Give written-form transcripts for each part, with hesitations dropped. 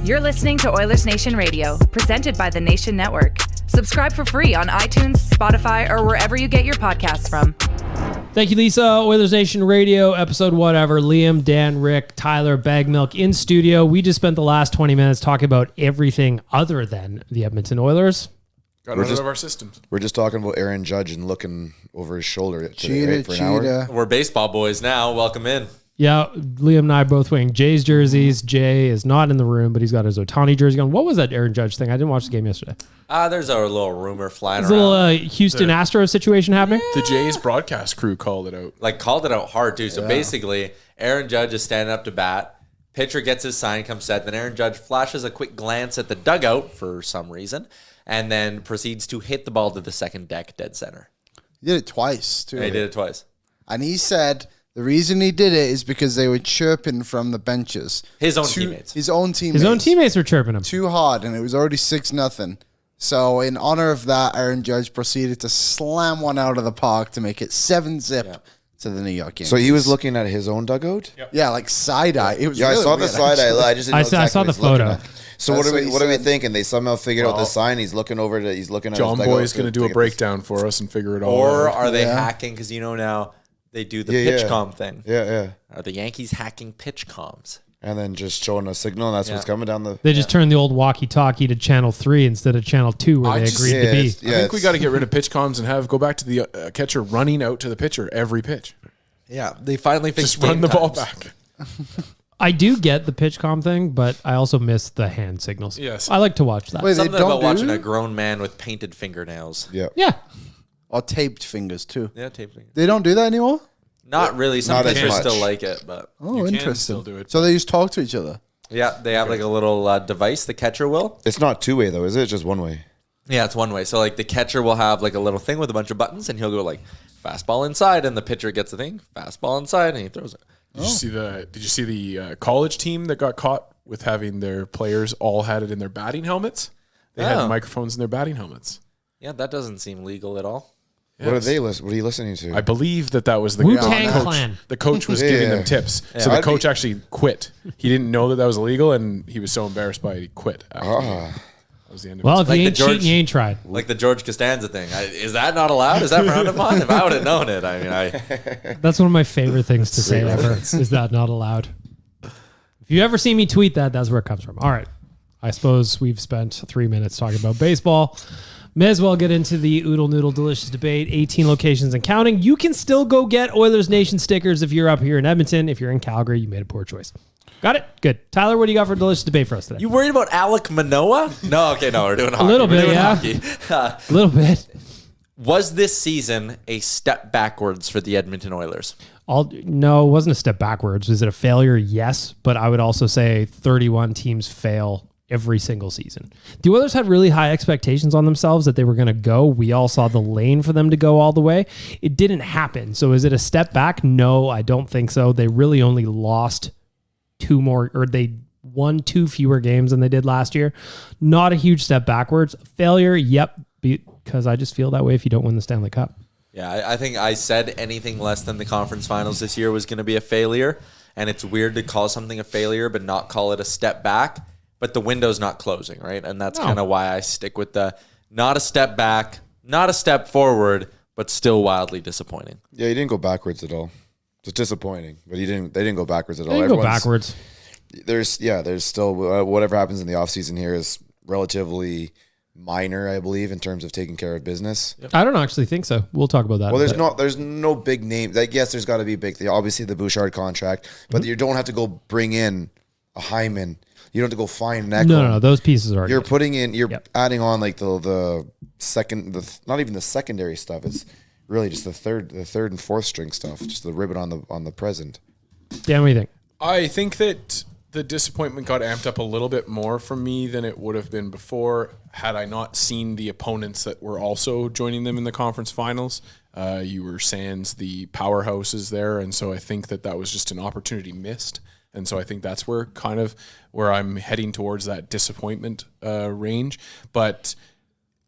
You're listening to Oilersnation Radio, presented by the Nation Network. Subscribe for free on iTunes, Spotify, or wherever you get your podcasts from. Thank you, Lisa. Oilersnation Radio, episode whatever. Liam, Dan, Rick, Tyler, Bagmilk in studio. We just spent the last 20 minutes talking about everything other than the Edmonton Oilers. Got out of our systems. We're just talking about Aaron Judge and looking over his shoulder Cheetah, for an hour. We're baseball boys now. Welcome in. Yeah, Liam and I both wearing Jay's jerseys. Jay is not in the room, but he's got his Ohtani jersey on. What was that Aaron Judge thing? I didn't watch the game yesterday. There's a little rumor flying There's around. a little Houston Astros situation happening. The Jays broadcast crew called it out. Called it out hard, too. So basically, Aaron Judge is standing up to bat. Pitcher gets his sign, comes set. Then Aaron Judge flashes a quick glance at the dugout for some reason, and then proceeds to hit the ball to the second deck, dead center. He did it twice, too. Yeah, he did it twice. And he said the reason he did it is because they were chirping from the benches. His own teammates. His own teammates. His own teammates were chirping him. Too hard, and it was already 6-0. So in honor of that, Aaron Judge proceeded to slam one out of the park to make it 7-0 to the New York Yankees. So he was looking at his own dugout? Yeah, like side-eye. It was Yeah, really I saw the weird, side eye. I just didn't know exactly I saw what the he's looking photo. at. So That's what are we said. thinking? They somehow figured out the sign. He's looking over to. He's looking at. John his dugout Boy's going to do a breakdown for us and figure it all Or out. are they Yeah. hacking? Because now they do the Yeah, pitch yeah. com thing. Yeah. Are the Yankees hacking pitch comms? And then just showing a signal, and that's what's coming down the. They just turned the old walkie-talkie to channel 3 instead of channel 2 where they agreed to be. I think we got to get rid of pitch comms and go back to the catcher running out to the pitcher every pitch. Yeah, they finally fixed Just run the ball times. back. I do get the pitch com thing, but I also miss the hand signals. Yes. I like to watch that. Wait, they Something don't about do watching it? a grown man with painted fingernails. Yeah. Yeah. Or taped fingers, too. Yeah, tape fingers. They don't do that anymore? Not really. Some Not as pitchers much. still like it, but Oh, You can interesting. still do it. So they just talk to each other. yeah, they have like a little device. The catcher will. It's not two-way though, is it? It's just one way. Yeah, it's one way. So like the catcher will have like a little thing with a bunch of buttons, and he'll go like fastball inside, and the pitcher gets the thing, fastball inside, and he throws it. Did you see the college team that got caught with having their players all had it in their batting helmets? They had microphones in their batting helmets. Yeah, that doesn't seem legal at all. Yes. What are they? What are you listening to? I believe that was the Wu-Tang coach. Clan. The coach was giving them tips. So the coach actually quit. He didn't know that was illegal, and he was so embarrassed by it, he quit. That was the end of Well, it. if Like you the ain't George- cheating, you ain't tried. Like the George Costanza thing. Is that not allowed? Is that frowned upon? If I would have known it, That's one of my favorite things to say ever. Is that not allowed? If you ever see me tweet that, that's where it comes from. All right. I suppose we've spent 3 minutes talking about baseball. May as well get into the Oodle Noodle Delicious debate. 18 locations and counting. You can still go get Oilers Nation stickers if you're up here in Edmonton. If you're in Calgary, you made a poor choice. Got it? Good. Tyler, what do you got for delicious debate for us today? You worried about Alec Manoah? No, okay, no, we're doing hockey. A little We're bit, doing yeah. hockey. A little bit. Was this season a step backwards for the Edmonton Oilers? No, it wasn't a step backwards. Was it a failure? Yes. But I would also say 31 teams fail every single season. The Oilers had really high expectations on themselves that they were going to go. We all saw the lane for them to go all the way. It didn't happen. So is it a step back? No, I don't think so. They really only lost they won 2 fewer games than they did last year. Not a huge step backwards. Failure, yep, because I just feel that way if you don't win the Stanley Cup. Yeah, I think I said anything less than the conference finals this year was going to be a failure. And it's weird to call something a failure but not call it a step back. But the window's not closing, right? And that's kind of why I stick with the not a step back, not a step forward, but still wildly disappointing. Yeah, he didn't go backwards at all. It's disappointing, but they didn't go backwards at all. They didn't go backwards. There's still whatever happens in the offseason here is relatively minor, I believe, in terms of taking care of business. I don't actually think so. We'll talk about that. Well, there's no big name. Like, yes, there's got to be big. Obviously, the Bouchard contract, but you don't have to go bring in a Hyman. You don't have to go find an Echo. No, those pieces are. You're putting in. You're adding on like the second, not even the secondary stuff. It's really just the third and fourth string stuff. Just the ribbon on the present. Dan, what do you think? I think that the disappointment got amped up a little bit more from me than it would have been before had I not seen the opponents that were also joining them in the conference finals. You were sans the powerhouses there, and so I think that was just an opportunity missed. And so I think that's where I'm heading towards that disappointment range. But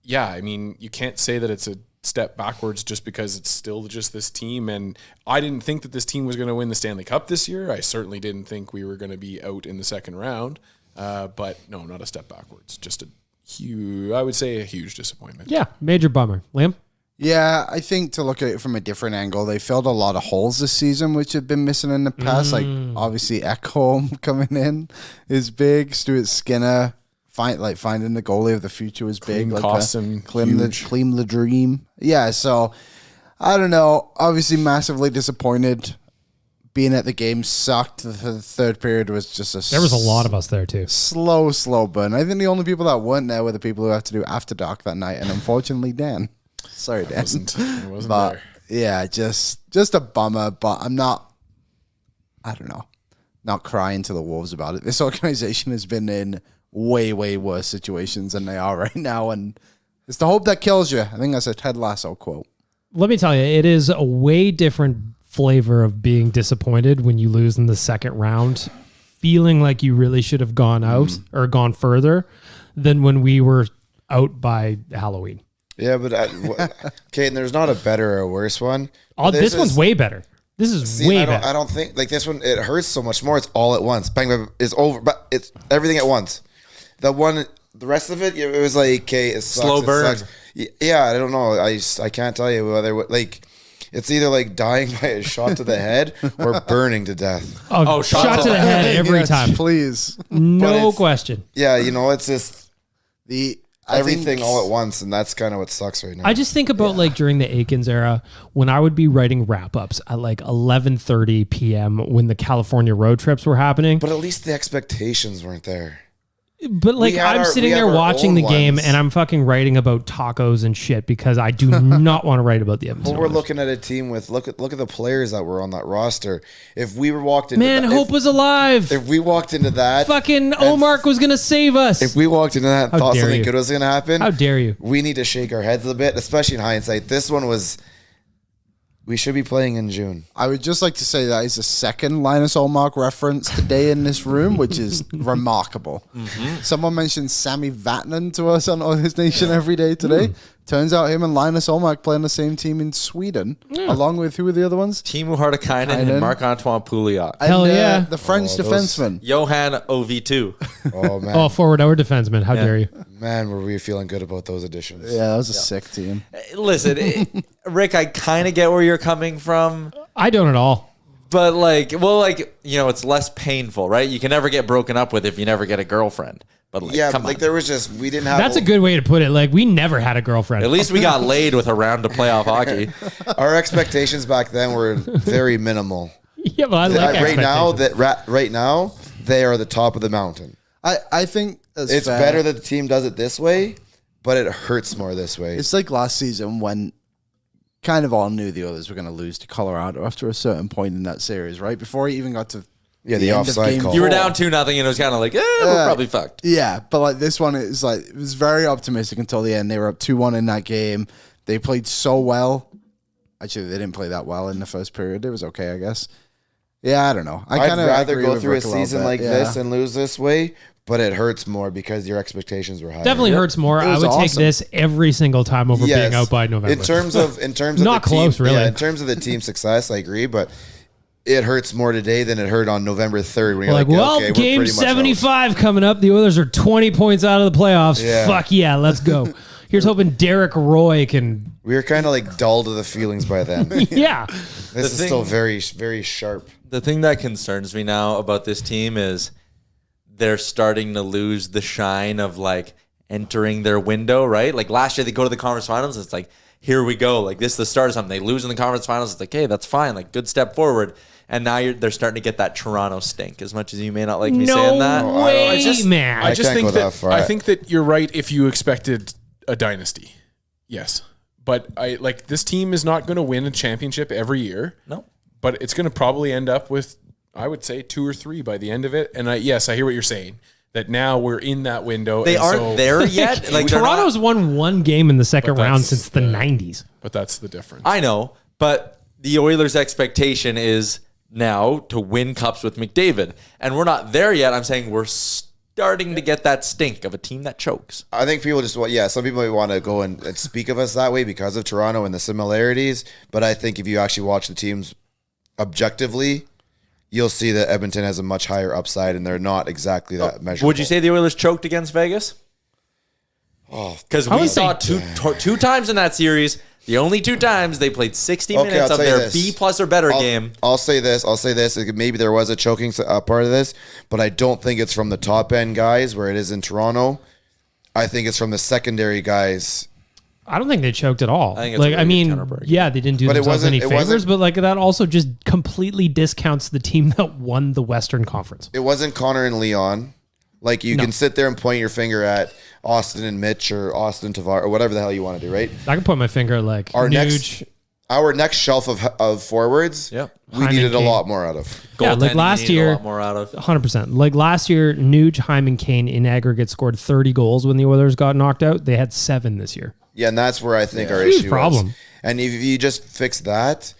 yeah, I mean, you can't say that it's a step backwards just because it's still just this team. And I didn't think that this team was going to win the Stanley Cup this year. I certainly didn't think we were going to be out in the second round. But no, not a step backwards. Just a huge, I would say a huge disappointment. Yeah, major bummer. Liam? Yeah, I think to look at it from a different angle, they filled a lot of holes this season, which have been missing in the past. Like, obviously, Ekholm coming in is big. Stuart Skinner, finding the goalie of the future was big. Clean like Costin, Clean the dream. Yeah, so, I don't know. Obviously, massively disappointed. Being at the game sucked. The third period was just There was a lot of us there, too. slow burn. I think the only people that weren't there were the people who have to do After Dark that night, and unfortunately, Dan. Sorry, Dan. It wasn't But there. yeah, just a bummer. But I'm not crying to the wolves about it. This organization has been in way worse situations than they are right now, and it's the hope that kills you. I think that's a Ted Lasso quote. Let me tell you, it is a way different flavor of being disappointed when you lose in the second round, feeling like you really should have gone out or gone further than when we were out by Halloween. Yeah, but okay, and there's not a better or worse one. This one's way better. This is way better. I don't think like this one. It hurts so much more. It's all at once. Bang, bang, it's over. But it's everything at once. The rest of it, it was like okay, it sucks, Slow burn. Sucks. Yeah, I don't know. I can't tell you whether like it's either like dying by a shot to the head or burning to death. Oh, shot to the head every Yes, time. please. No question. Yeah, it's just I everything think- all at once, and that's kind of what sucks right now. I just think about like during the Aikens era when I would be writing wrap-ups at like 11:30 p.m. when the California road trips were happening. but at least the expectations weren't there. But like had I'm sitting we there have our watching own the game ones. and I'm fucking writing about tacos and shit because I do not want to write about the Edmonton But we're Oilers. looking at a team with look at the players that were on that roster. If we were walked into Man, that, hope was alive. if we walked into that, Fucking Omark was gonna save us. if we walked into that and How thought dare something you. good was going to happen, How dare you? we need to shake our heads a bit, especially in hindsight. This one was. We should be playing in June. I would just like to say that is the second Linus Olmark reference today in this room, which is remarkable. Someone mentioned Sammy Vatanen to us on Oilersnation every day today. Turns out him and Linus Olmark play on the same team in Sweden, along with who were the other ones? Teemu Hartikainen Kainen. and Marc-Antoine Pouliot. Hell And, yeah. the French those- defenseman. Johan OV2. Oh man, Oh, forward our defenseman. How dare you? man, were we feeling good about those additions? Yeah, that was a sick team. Listen, Rick, I kind of get where you're coming from, I don't at all. but it's less painful, right? You can never get broken up with if you never get a girlfriend. But Yeah, come like on. there was just we didn't have. That's a good way to put it. Like we never had a girlfriend. At least we got laid with a round of playoff hockey. Our expectations back then were very minimal. Yeah, but I like Right now they are the top of the mountain. I think It's better that the team does it this way, but it hurts more this way. It's like last season when kind of all knew the Oilers were going to lose to Colorado after a certain point in that series, right? Before he even got to the end of offside game call. You were four. down 2-0, and it was kind of like, we're probably fucked. Yeah, but like this one is like it was very optimistic until the end. They were up 2-1 in that game. They played so well. Actually, they didn't play that well in the first period. It was okay, I guess. Yeah, I don't know. I'd kinda rather agree go with through a Rick little season bit, like yeah. this and lose this way, but it hurts more because your expectations were higher. Definitely hurts more. It I was would take awesome. this every single time over Yes. being out by November. In terms of Not the team, close, really. Yeah, in terms of the team success, I agree, but it hurts more today than it hurt on November 3rd when you're like, like, well, okay, we're game pretty much out. 75 coming up. The Oilers are 20 points out of the playoffs. Yeah. Fuck yeah, let's go. Here's hoping Derek Roy can. We were kind of like dull to the feelings by then. Yeah. This is thing- still very, very sharp. The thing that concerns me now about this team is they're starting to lose the shine of like entering their window, right? Like last year they go to the conference finals. It's like, here we go. Like this is the start of something. They lose in the conference finals. It's like, hey, that's fine. Like good step forward. And now they're starting to get that Toronto stink. As much as you may not like me saying that. No way, man. I just can't think go that far. I think that you're right if you expected a dynasty. Yes. But I like this team is not going to win a championship every year. No. But it's going to probably end up with, I would say, 2 or 3 by the end of it. And I hear what you're saying. That now we're in that window. They and aren't so- there yet. Like they're not- Toronto's won one game in the second But round that's since the 90s. But that's the difference. I know, but the Oilers' expectation is now to win cups with McDavid. And we're not there yet. I'm saying we're starting to get that stink of a team that chokes. I think people just want, some people might want to go and speak of us that way because of Toronto and the similarities. But I think if you actually watch the teams objectively, you'll see that Edmonton has a much higher upside, and they're not exactly that measurable. Would you say the Oilers choked against Vegas? Because we saw two times in that series. The only 2 times they played 60 minutes of their B+ or better game. I'll say this. Maybe there was a choking part of this, but I don't think it's from the top end guys where it is in Toronto. I think it's from the secondary guys. I don't think they choked at all. I think it's yeah, they didn't do themselves any favors, but like that also just completely discounts the team that won the Western Conference. It wasn't Connor and Leon. Like you can sit there and point your finger at Austin and Mitch or Austin Tavar or whatever the hell you want to do, right? I can point my finger at like our next shelf of forwards. Yep. We needed a lot more out of. Yeah, like last year, a lot more out of 100%. Like last year, Nuge, Hyman, Kane in aggregate scored 30 goals when the Oilers got knocked out. They had 7 this year. Yeah, and that's where I think our Huge issue problem. is. And if you just fix that,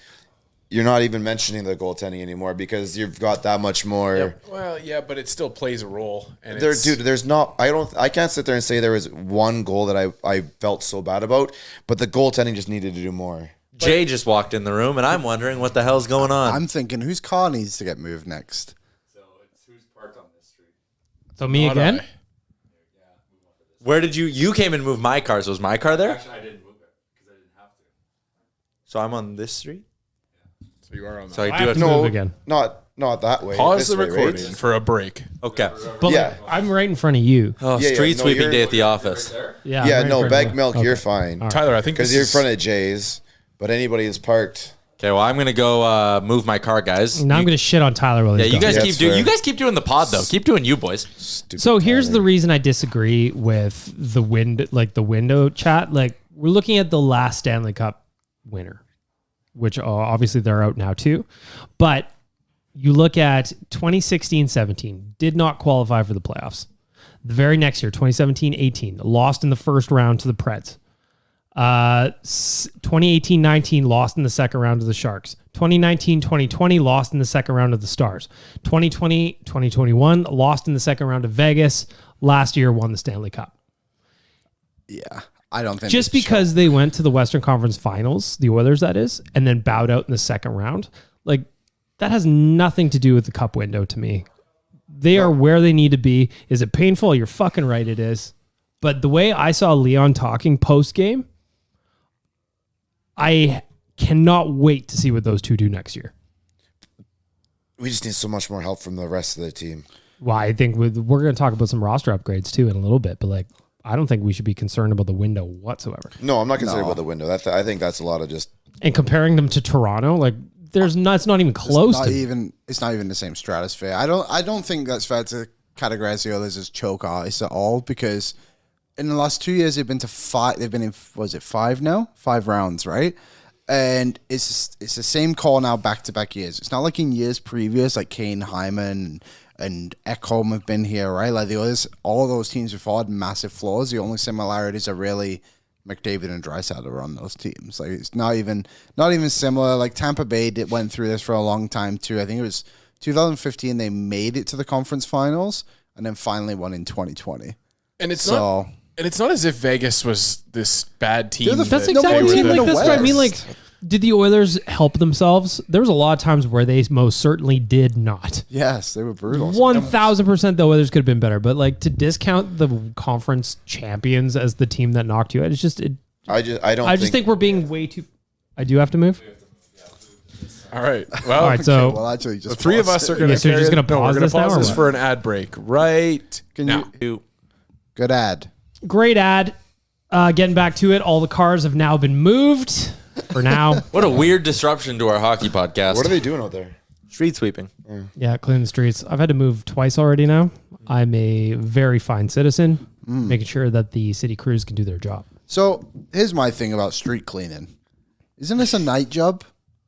you're not even mentioning the goaltending anymore because you've got that much more. Yeah, well, yeah, but it still plays a role. And there's not. I can't sit there and say there was one goal that I felt so bad about, but the goaltending just needed to do more. Jay just walked in the room, and I'm wondering what the hell's going on. I'm thinking, whose car needs to get moved next? So it's who's parked on this street. So me again? Where did you came and moved my car? So was my car there? Actually, I didn't move it because I didn't have to. So I'm on this street? So you are on that. So I I do have have to to move again. Not that way. Pause This the way, recording right? for a break. Okay. But Yeah. like, I'm right in front of you. Oh, Yeah, street no, sweeping you're- day at the office. Yeah, I'm Yeah, right in no, front of bag you. milk, Okay. you're fine. All right. Tyler, I think Because this you're in is- front of Jay's, but anybody is parked. Okay, well, I'm going to go move my car, guys. Now I'm going to shit on Tyler while Yeah, he's you gone. guys Yeah, keep that's doing. fair. You guys keep doing the pod though. Keep doing you boys. Stupid So here's the Tyler. reason I disagree with the window chat. Like we're looking at the last Stanley Cup winner, which obviously they're out now too. But you look at 2016-17, did not qualify for the playoffs. The very next year, 2017-18, lost in the first round to the Preds. 2018-19 lost in the second round to the Sharks. 2019-2020 lost in the second round of the Stars. 2020-2021 lost in the second round of Vegas. Last year won the Stanley Cup. Yeah, I don't think Just because they went to the Western Conference Finals, the Oilers that is, and then bowed out in the second round, like that has nothing to do with the cup window to me. They are where they need to be. Is it painful? You're fucking right, it is. But the way I saw Leon talking post-game, I cannot wait to see what those two do next year. We just need so much more help from the rest of the team. Well, I think we're going to talk about some roster upgrades too in a little bit, but like, I don't think we should be concerned about the window whatsoever. No, I'm not concerned about the window. I think that's a lot of just. And comparing them to Toronto, like, it's not even close to. It's not even the same stratosphere. I don't think that's fair to categorize the Oilers as choke artists at all because in the last 2 years they've been to 5. They've been in 5 now, 5 rounds, right? And it's the same call now back to back years. It's not like in years previous, like Kane, Hyman, and Ekholm have been here, right? Like the Oilers, all those teams before had massive flaws. The only similarities are really McDavid and Draisaitl are on those teams. Like it's not even similar. Like Tampa Bay went through this for a long time too. I think it was 2015 they made it to the conference finals and then finally won in 2020. And it's not as if Vegas was this bad team. That's that exactly they were like, the- that's what I mean. Like, did the Oilers help themselves? There was a lot of times where they most certainly did not. Yes, they were brutal. 1,000% the Oilers could have been better, but like to discount the conference champions as the team that knocked you out, I just think we're being way too. I do have to move. All right. Well, All right, so Well, actually, just the three of us are going to. so you're just gonna pause this now, or this what? for an ad break right now. Good ad. great ad. Getting back to it, all the cars have now been moved for now. What a weird disruption to our hockey podcast. What are they doing out there? Street sweeping. Yeah, cleaning the streets. I've had to move twice already now. I'm a very fine citizen, making sure that the city crews can do their job. So here's my thing about street cleaning. Isn't this a night job?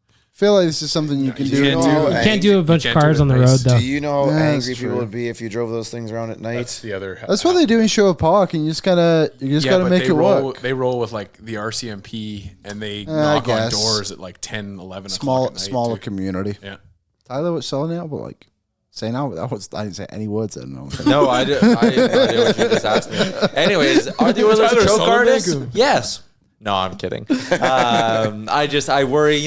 I feel like this is something you can do. can't do You it. can't do a bunch of can't do cars it on the at road, night. though. Do you know how Yeah, angry that's people true. would be if you drove those things around at night? That's the other. That's what they do in Show Park, and you just gotta but make they it roll, work. They roll with like the RCMP and they knock on guess. doors at like 10, 11 o'clock at night. Smaller too. community. Yeah. Tyler was selling it, but like saying out I didn't say any words. I don't know. No, I had no idea what you just asked me. Anyways, are the Oilers Tyler choke Sullivan. artists? Yes. No, I'm kidding. I worry,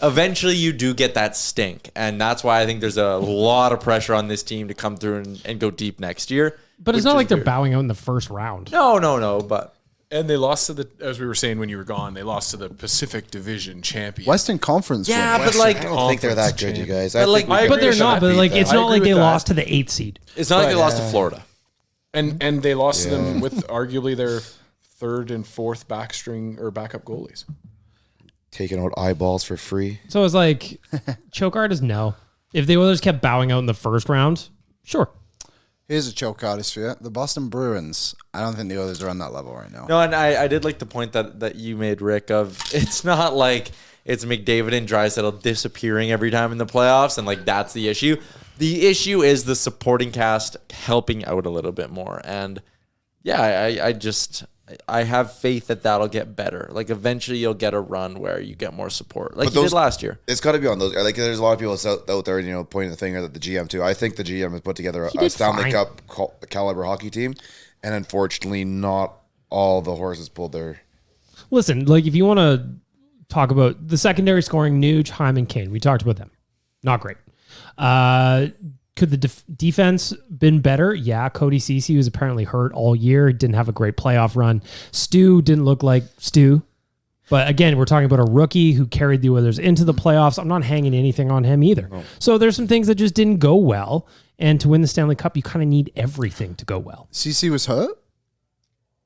eventually you do get that stink. And that's why I think there's a lot of pressure on this team to come through and go deep next year. But it's not like they're bowing out in the first round. No. But And they lost to the, as we were saying when you were gone, they lost to the Pacific Division champion. Western Conference. yeah, win. but like I don't think they're that good, you guys. But like- think we I could But they're agree beat not. But like, them. it's I not like agree they with that. lost to the 8th seed. it's not like they lost to Florida. And they lost to them with arguably their third and fourth backstring or backup goalies. Taking out eyeballs for free. So it's like, choke artist, no. If the Oilers kept bowing out in the first round, sure. Here's a choke artist for you. The Boston Bruins. I don't think the Oilers are on that level right now. No, and I did like the point that you made, Rick, of it's not like it's McDavid and Draisaitl disappearing every time in the playoffs, and like that's the issue. The issue is the supporting cast helping out a little bit more. And yeah, I have faith that that'll get better. Like eventually you'll get a run where you get more support, like you did last year. It's got to be on those. Like, there's a lot of people out there, pointing the finger at the GM too. I think the GM has put together a Stanley fine. Cup caliber hockey team, and unfortunately, not all the horses pulled their. Listen, like if you want to talk about the secondary scoring, Nuge, Hyman, Kane, we talked about them. Not great. Could the defense been better? Yeah, Cody Ceci was apparently hurt all year. Didn't have a great playoff run. Stu didn't look like Stu. But again, we're talking about a rookie who carried the Oilers into the playoffs. I'm not hanging anything on him either. Oh. So there's some things that just didn't go well. And to win the Stanley Cup, you kind of need everything to go well. CC was hurt?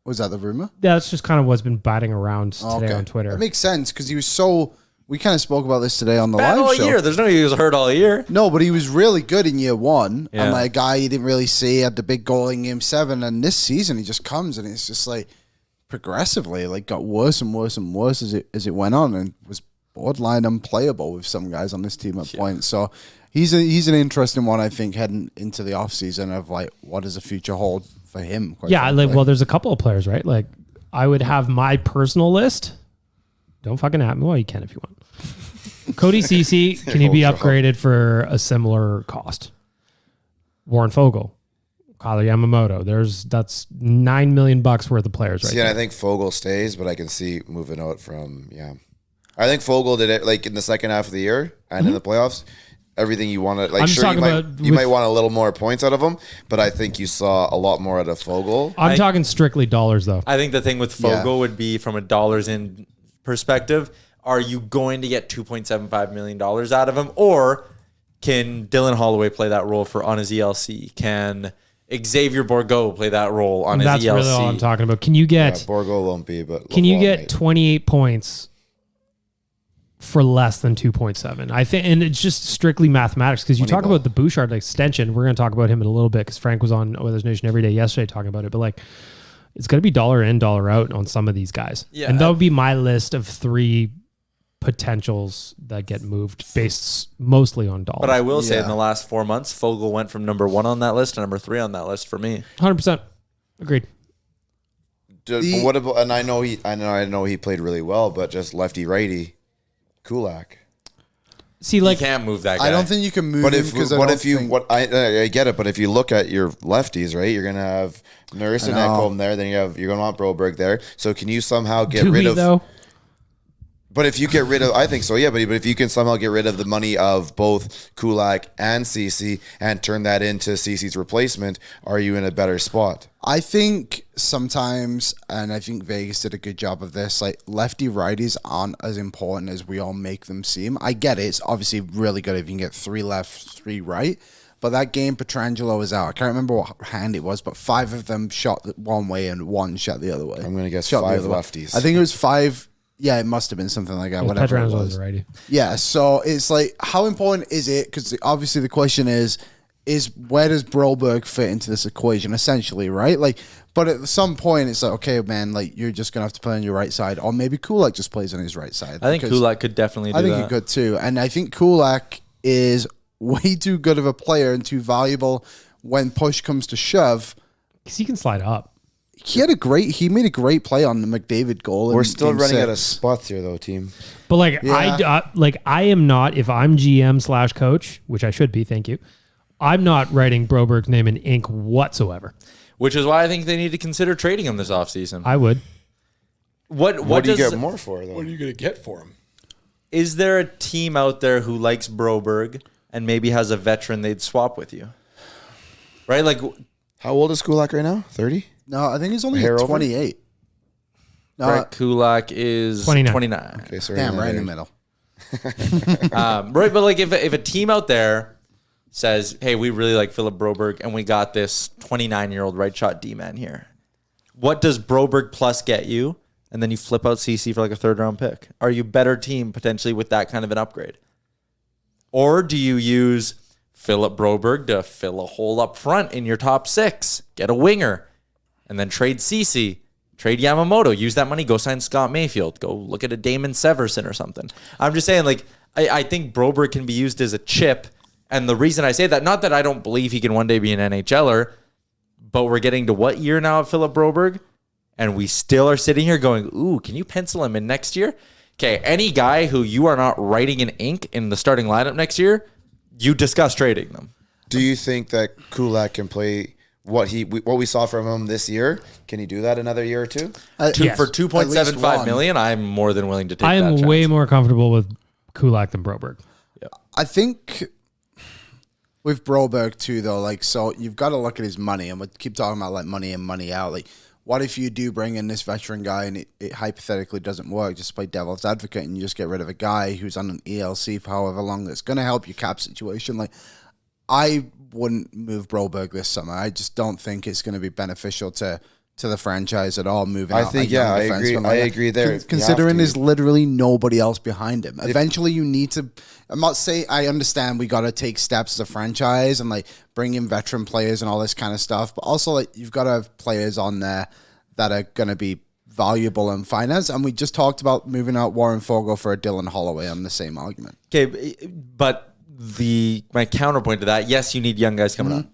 Was that the rumor? Yeah, that's just kind of what's been batting around today on Twitter. That makes sense because he was so... We kind of spoke about this today on the Bad live all show. year. There's no he was hurt all year. No, but he was really good in year one. Yeah. And like a guy you didn't really see had the big goal in game 7. And this season he just comes and it's just like progressively like got worse and worse and worse as it went on and was borderline unplayable with some guys on this team at points. So he's an interesting one, I think, heading into the offseason of like what does the future hold for him? Well, there's a couple of players, right? Like I would have my personal list. Don't fucking at me. Well, you can if you want. Cody Ceci, can he be upgraded for a similar cost? Warren Fogle, Kyler Yamamoto. That's $9 million worth of players right See, there. and I think Fogle stays, but I can see moving out from I think Fogle did it like in the second half of the year and in the playoffs. Everything you want to like. I'm Sure, talking you might want a little more points out of him, but I think you saw a lot more out of Fogle. I'm talking strictly dollars though. I think the thing with Fogle would be from a dollars in perspective. Are you going to get $2.75 million out of him? Or can Dylan Holloway play that role on his ELC? Can Xavier Bourgault play that role on his ELC? That's really all I'm talking about. Can you get Bourgault won't be, but can you LeBlanc get might. 28 points for less than 2.7? I think, and it's just strictly mathematics because you talk about the Bouchard extension. We're going to talk about him in a little bit because Frank was on Oilers Nation every day yesterday talking about it. But like, it's going to be dollar in, dollar out on some of these guys. Yeah, and that would be my list of 3 potentials that get moved based mostly on dollars. But I will say in the last 4 months, Fogle went from number 1 on that list to number 3 on that list for me. 100% agreed. But what about? And I know he played really well, but just lefty righty, Kulak. See, like you can't move that guy. I don't think you can move But him if because I get it, but if you look at your lefties, right, you're gonna have Nurse and Ekholm there, then you're gonna want Broberg there. So can you somehow get rid of? Though? But if you get rid of, I think so, yeah. But if you can somehow get rid of the money of both Kulak and Ceci and turn that into Ceci's replacement, are you in a better spot? I think sometimes, and I think Vegas did a good job of this, like lefty righties aren't as important as we all make them seem. I get it. It's obviously really good if you can get 3 left, 3 right. But that game Pietrangelo was out. I can't remember what hand it was, but 5 of them shot one way and 1 shot the other way. I'm going to guess Shot the 5 other way. lefties. I think it was 5. Yeah, it must have been something like that. Whatever it was. Righty. Yeah, so it's like, how important is it? Because obviously the question is where does Broberg fit into this equation, essentially, right? Like, but at some point it's like, okay, man, like you're just gonna have to play on your right side, or maybe Kulak just plays on his right side. I think Kulak could definitely do that. I think he could too, and I think Kulak is way too good of a player and too valuable when push comes to shove. Because he can slide up. He made a great play on the McDavid goal. We're still running 6. out of spots here, though, team. But like I am not, if I'm GM/coach, which I should be, thank you. I'm not writing Broberg's name in ink whatsoever. Which is why I think they need to consider trading him this offseason. I would. What do you does get more for, though? What are you going to get for him? Is there a team out there who likes Broberg and maybe has a veteran they'd swap with you? Right? Like, How old is Kulak right now? 30? No, I think he's only Hair over? 28. No, Brett Kulak is 29. Okay, so damn, right in the middle. Right, but like if a team out there says, hey, we really like Philip Broberg and we got this 29-year-old right shot D-man here, what does Broberg plus get you? And then you flip out CC for like a third-round pick. Are you a better team potentially with that kind of an upgrade? Or do you use Philip Broberg to fill a hole up front in your top 6, get a winger, and then trade CC, trade Yamamoto, use that money, go sign Scott Mayfield, go look at a Damon Severson or something. I'm just saying, like, I think Broberg can be used as a chip. And the reason I say that, not that I don't believe he can one day be an NHLer, but we're getting to what year now of Philip Broberg? And we still are sitting here going, ooh, can you pencil him in next year? Okay, any guy who you are not writing in ink in the starting lineup next year, you discuss trading them. Do you think that Kulak can play what we saw from him this year? Can he do that another year or two? Yes. For At least $2.75 one. million, I'm more than willing to take I that am chance. way more comfortable with Kulak than Broberg. I think with Broberg too, though, like, so you've got to look at his money, and we keep talking about like money in, money out. Like, what if you do bring in this veteran guy and it hypothetically doesn't work? Just play devil's advocate and you just get rid of a guy who's on an ELC for however long that's going to help your cap situation. Like, I wouldn't move Broberg this summer. I just don't think it's going to be beneficial to the franchise at all. Moving, I out think, a young yeah, I defenseman agree. like I that. agree there. You Considering have to. there's literally nobody else behind him. Eventually, you need to. I'm not saying I understand we got to take steps as a franchise and like bring in veteran players and all this kind of stuff, but also like you've got to have players on there that are going to be valuable in finance. And we just talked about moving out Warren Fogle for a Dylan Holloway on the same argument. Okay, but my counterpoint to that, yes, you need young guys coming up.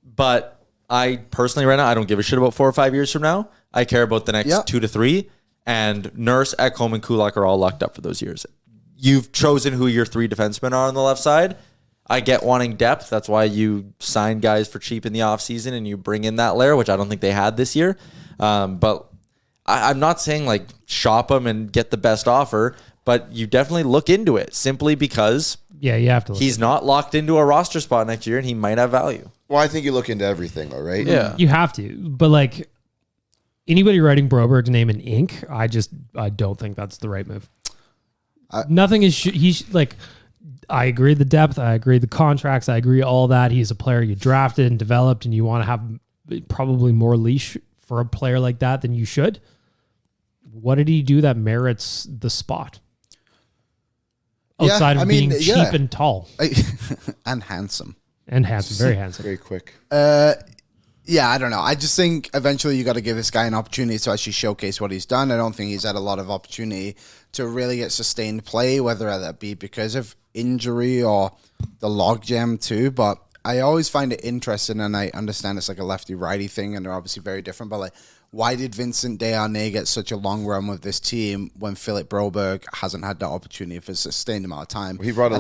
But I personally right now, I don't give a shit about 4 or 5 years from now. I care about the next 2 to 3. And Nurse, Ekholm, and Kulak are all locked up for those years. You've chosen who your 3 defensemen are on the left side. I get wanting depth. That's why you sign guys for cheap in the offseason and you bring in that layer, which I don't think they had this year. But I'm not saying like shop them and get the best offer, but you definitely look into it simply because Yeah, you have to. he's not locked into a roster spot next year and he might have value. Well, I think you look into everything, though, right? Yeah. You have to. But like anybody writing Broberg's name in ink, I don't think that's the right move. Nothing is. He's like. I agree the depth. I agree the contracts. I agree all that. He's a player you drafted and developed, and you want to have probably more leash for a player like that than you should. What did he do that merits the spot? Outside of being cheap and tall And handsome. and handsome, very handsome. Very quick. Yeah, I don't know. I just think eventually you got to give this guy an opportunity to actually showcase what he's done. I don't think he's had a lot of opportunity to really get sustained play, whether that be because of injury or the logjam too. But I always find it interesting, and I understand it's like a lefty-righty thing, and they're obviously very different. But like, why did Vincent Desharnais get such a long run with this team when Philip Broberg hasn't had that opportunity for a sustained amount of time? He brought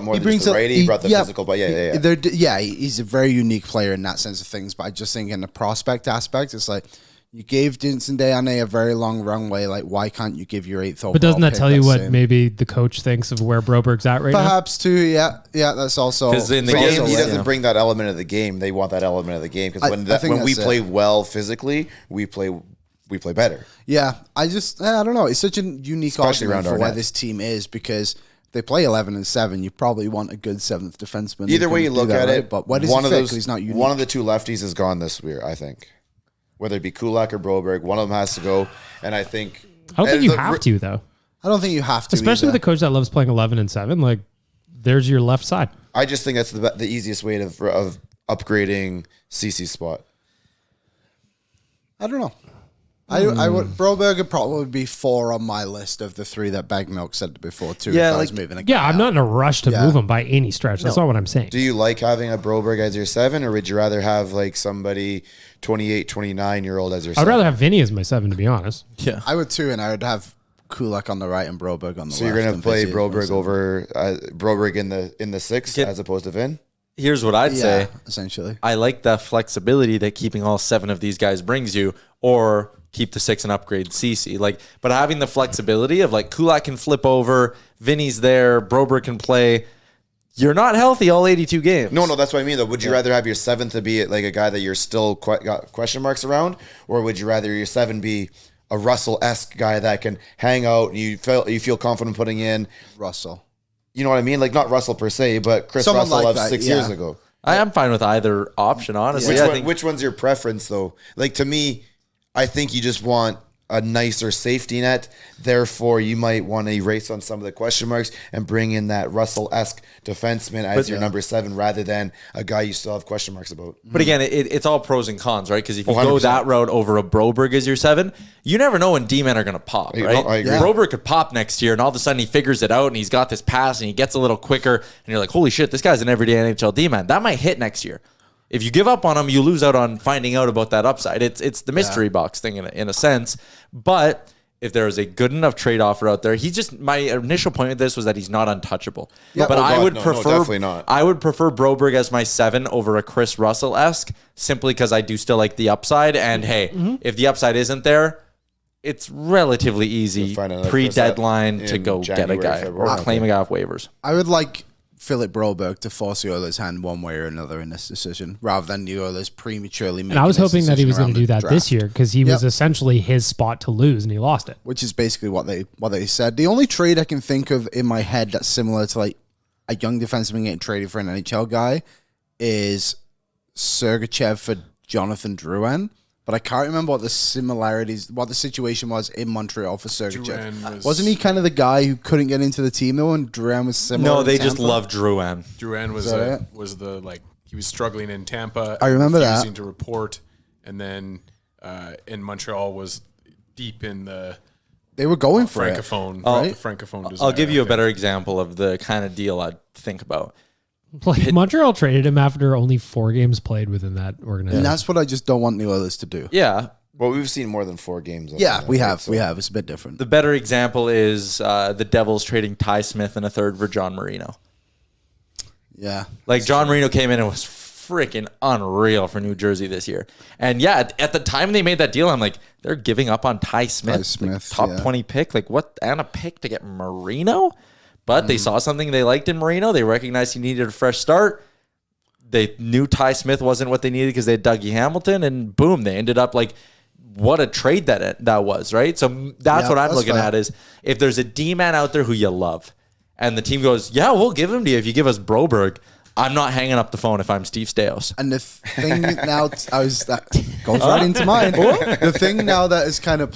more than just the righty. He brought the physical, but yeah. He's a very unique player in that sense of things. But I just think in the prospect aspect, it's like you gave Vincent Desharnais a very long runway. Like, why can't you give your 8th overall? But doesn't that pick tell you that what same? maybe the coach thinks of where Broberg's at right now? Perhaps too. Yeah. That's also 'Cause in the But game, he yeah. doesn't bring that element of the game. They want that element of the game because I think when we that's play it. well physically, we play better. Yeah, I don't know. It's such a unique Especially argument around for where Arnett. this team is because they play 11-7. You probably want a good 7th defenseman. who Either way can you do look that, at right? it, but what does one he of fit? those, 'Cause he's not unique. one of the 2 lefties is gone this year. I think, whether it be Kulak or Broberg, one of them has to go. And I think I don't think you have to though, I don't think you have to, especially either. with a coach that loves playing 11-7. Like, there's your left side. I just think that's the easiest way of upgrading CC's spot. I don't know. I would Broberg would probably be 4 on my list of the 3 that Bag Milk said before too. Yeah, if I was like- moving a guy Yeah, I'm out. not in a rush to Yeah. move him by any stretch. That's not what I'm saying. Do you like having a Broberg as your 7, or would you rather have like somebody 28, 29-year-old as your 7? I'd rather have Vinny as my 7, to be honest. Yeah. I would too, and I would have Kulak on the right and Broberg on the So left. you're gonna and play Vizzy as my Broberg 7. over Broberg in the 6 Get- as opposed to Vin? Here's what I'd Yeah, say. essentially. I like the flexibility that keeping all 7 of these guys brings you, or keep the 6 and upgrade CC. Like, but having the flexibility of like Kulak can flip over, Vinny's there, Broberg can play. You're not healthy all 82 games. No, that's what I mean, though. Would you rather have your 7th to be like a guy that you're still got question marks around, or would you rather your 7 be a Russell-esque guy that can hang out and you feel confident putting in Russell? You know what I mean? Like, not Russell per se, but Chris Someone Russell like of that, 6 yeah. years ago. I am fine with either option, honestly. Which one's your preference, though? Like, to me, I think you just want a nicer safety net. Therefore, you might want to erase on some of the question marks and bring in that Russell-esque defenseman as your number 7 rather than a guy you still have question marks about. But again, it's all pros and cons, right? Because if you 100%. go that route over a Broberg as your 7, you never know when D-men are going to pop, right? I agree. Broberg could pop next year, and all of a sudden he figures it out, and he's got this pass, and he gets a little quicker, and you're like, holy shit, this guy's an everyday NHL D-man. That might hit next year. If you give up on him, you lose out on finding out about that upside. It's the mystery box thing in a sense. But if there is a good enough trade offer out there, my initial point with this was that he's not untouchable. Yeah. But I would prefer definitely not. I would prefer Broberg as my 7 over a Chris Russell-esque, simply because I do still like the upside. And hey, if the upside isn't there, it's relatively easy find another pre-deadline Chris to go get a January, guy February. or claim a guy off waivers. I would like Philip Broberg to force the Oilers' hand one way or another in this decision, rather than the Oilers prematurely making And I was this hoping that he decision was going around to do the that draft. this year because he was essentially his spot to lose, and he lost it. Which is basically what they said. The only trade I can think of in my head that's similar to like a young defenseman getting traded for an NHL guy is Sergachev for Jonathan Drouin. But I can't remember what the situation was in Montreal for Sergachev. Wasn't he kind of the guy who couldn't get into the team though, and Drouin was similar? No, they in just Tampa? love Drouin. Drouin he was struggling in Tampa. I remember that. refusing to report, and then in Montreal was deep in the They were going for it. francophone. Right? The francophone. I'll desire, give you I a better think. example of the kind of deal I'd think about. Like Montreal traded him after only 4 games played within that organization. And that's what I just don't want the Oilers to do. Yeah. Well, we've seen more than 4 games. Yeah, we have. It's a bit different. The better example is the Devils trading Ty Smith and a 3rd for John Marino. Yeah. Like, John Marino came in and was freaking unreal for New Jersey this year. And yeah, at the time they made that deal, I'm like, they're giving up on Ty Smith. Ty Smith, top yeah. 20 pick. Like, what? And a pick to get Marino? But they saw something they liked in Marino. They recognized he needed a fresh start. They knew Ty Smith wasn't what they needed because they had Dougie Hamilton, and boom, they ended up like, what a trade that was, right? So that's what I'm that's looking fair. at is if there's a D-man out there who you love, and the team goes, yeah, we'll give him to you if you give us Broberg, I'm not hanging up the phone if I'm Steve Staios. And the thing now, that goes right into mine. The thing now that is kind of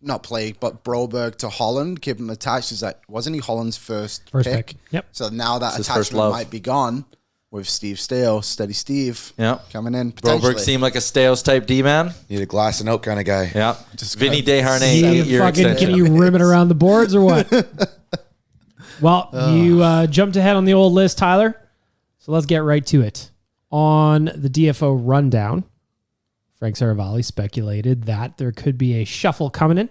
not plagued, but Broberg to Holland, keep him attached, is that wasn't he Holland's first pick. Yep. So now that It's his first attachment love. might be gone with Steve Staios, Steady Steve, Yeah. coming in. Potentially. Broberg seemed like a Staios type D-man. Need a glass and out kind of guy. Yeah. Vinny Desharnais, You 8-year fucking, extension. can you rim it around the boards or what? Well, you jumped ahead on the old list, Tyler. So let's get right to it. On the DFO rundown, Frank Seravalli speculated that there could be a shuffle coming in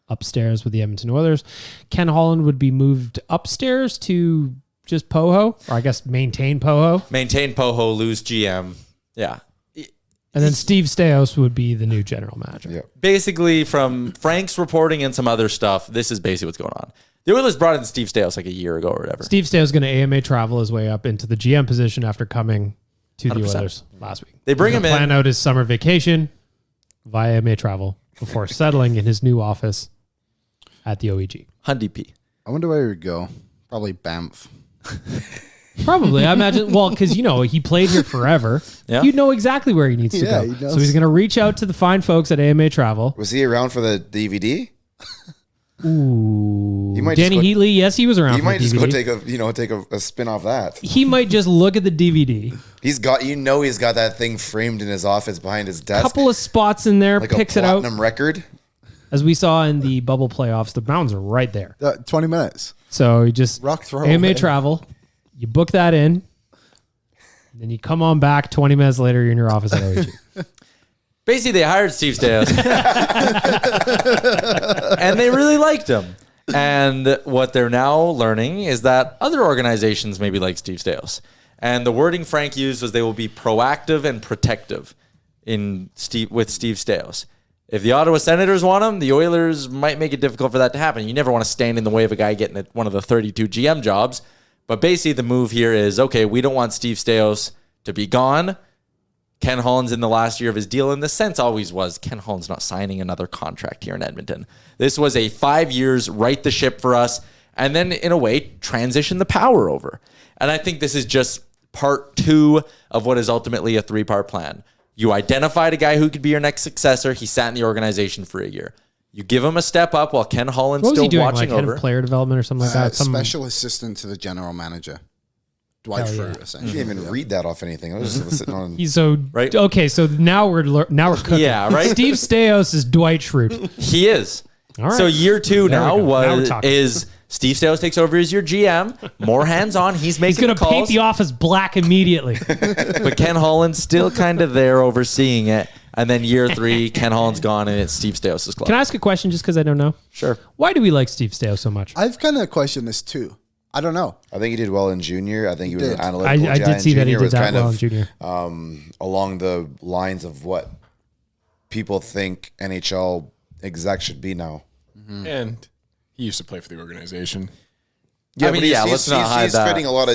upstairs with the Edmonton Oilers. Ken Holland would be moved upstairs to just POHO, or I guess maintain POHO. Maintain POHO, lose GM. Yeah. And then Steve Staios would be the new general manager. Yeah. Basically, from Frank's reporting and some other stuff, this is basically what's going on. The Oilers brought in Steve Staios like a year ago or whatever. Steve Staios is going to AMA travel his way up into the GM position after coming to the 100%. Oilers last week. They bring He's him gonna in. plan out his summer vacation via AMA travel before settling in his new office at the OEG. Hundy P. I wonder where he would go. Probably Banff. Probably, I imagine. Well, because he played here forever. Yeah. You know exactly where he needs to Yeah, go. he knows. So he's going to reach out to the fine folks at AMA Travel. Was he around for the DVD? Ooh, He might Danny just go- Heatley. Yes, he was around. He for might the just go DVD. take a spin off that. He might just look at the DVD. He's got that thing framed in his office behind his desk. Couple of spots in there, like picks a it out. platinum record. As we saw in the bubble playoffs, the mountains are right there. 20 minutes. So you just Rock throw AMA away. Travel, you book that in, then you come on back 20 minutes later, you're in your office at OEG. Basically, they hired Steve Staios. And they really liked him. And what they're now learning is that other organizations maybe like Steve Staios. And the wording Frank used was they will be proactive and protective with Steve Staios. If the Ottawa Senators want him, the Oilers might make it difficult for that to happen. You never want to stand in the way of a guy getting one of the 32 GM jobs. But basically the move here is, okay, we don't want Steve Staios to be gone. Ken Holland's in the last year of his deal, and the sense always was Ken Holland's not signing another contract here in Edmonton. This was a 5 years, right the ship for us, and then in a way, transition the power over. And I think this is just part 2 of what is ultimately a 3-part plan. You identified a guy who could be your next successor. He sat in the organization for a year. You give him a step up while Ken Holland's still watching like over. head of player development or something like that. Special assistant to the general manager. Dwight Fruit, You essentially. didn't even read that off anything. I was just sitting on. He's so Right. Okay, so now we're cooking. Yeah, right? Steve Staios is Dwight Schrute. He is. All right. So year 2 There now we go. Now we're talking. is Steve Staios takes over as your GM. More hands-on. He's making He's gonna the calls. paint the office black immediately. But Ken Holland's still kind of there overseeing it. And then year 3, Ken Holland's gone and it's Steve Staios' club. Can I ask a question just because I don't know? Sure. Why do we like Steve Staios so much? I've kind of questioned this too. I don't know. I think he did well in junior. I think he was did. an analytical I guy did in see that he junior. did Was that kind well of, in junior. along the lines of what people think NHL exec should be now. And he used to play for the organization. Yeah, I mean, but yeah, let's not hide he's that.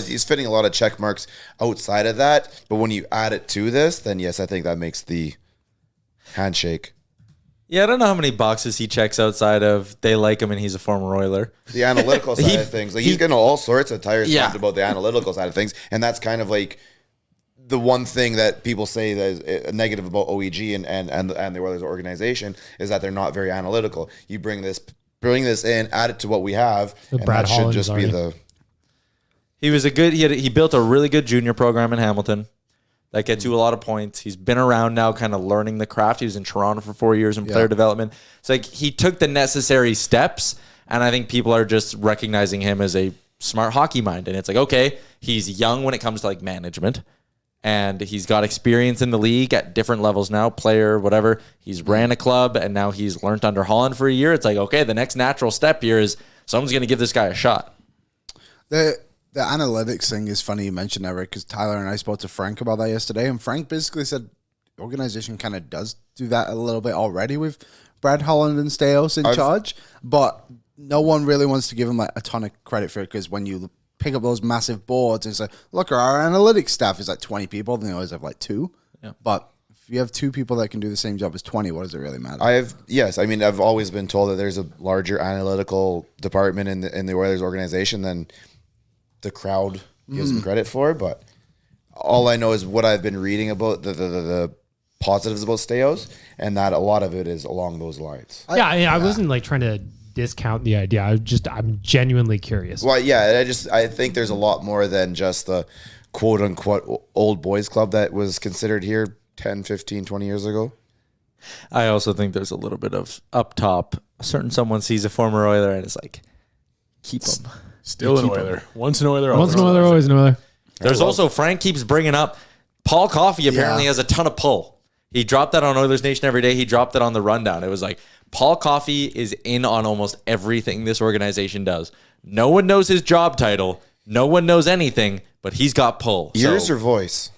he's fitting a lot of check marks outside of that. But when you add it to this, then yes, I think that makes the handshake. Yeah, I don't know how many boxes he checks outside of they like him and he's a former Oiler. The analytical side of things, like he's getting all sorts of tires Yeah. pumped about the analytical side of things, and that's kind of like the one thing that people say that is a negative about OEG and the Oilers organization is that they're not very analytical. You bring this in, add it to what we have, and Brad that should Holland just is be already- the. He was he built a really good junior program in Hamilton that gets you a lot of points. He's been around now kind of learning the craft. He was in Toronto for 4 years in player development. It's like he took the necessary steps, and I think people are just recognizing him as a smart hockey mind. And it's like, okay, he's young when it comes to like management, and he's got experience in the league at different levels now, player, whatever. He's ran a club, and now he's learned under Holland for a year. It's like, okay, the next natural step here is someone's going to give this guy a shot. The analytics thing is funny you mentioned that, Rick, because Tyler and I spoke to Frank about that yesterday, and Frank basically said the organization kind of does do that a little bit already with Brad Holland and Staios in charge, but no one really wants to give him like a ton of credit for it, because when you pick up those massive boards, it's like, look, our analytics staff is like 20 people, then they always have like 2. Yeah. But if you have 2 people that can do the same job as 20, what does it really matter? I've always been told that there's a larger analytical department in the Oilers organization than the crowd gives him credit for, but all I know is what I've been reading about the positives about Staios, and that a lot of it is along those lines. I wasn't like trying to discount the idea. I'm genuinely curious. Well, yeah, I think there's a lot more than just the quote unquote old boys club that was considered here 10, 15, 20 years ago. I also think there's a little bit of up top. A certain someone sees a former Oiler and is like, keep him. Still an Oiler. Once an Oiler. Once an Oiler, always an Oiler. There's also, Frank keeps bringing up, Paul Coffey apparently has a ton of pull. He dropped that on Oilers Nation every day. He dropped it on the rundown. It was like, Paul Coffey is in on almost everything this organization does. No one knows his job title. No one knows anything, but he's got pull. Ears or voice?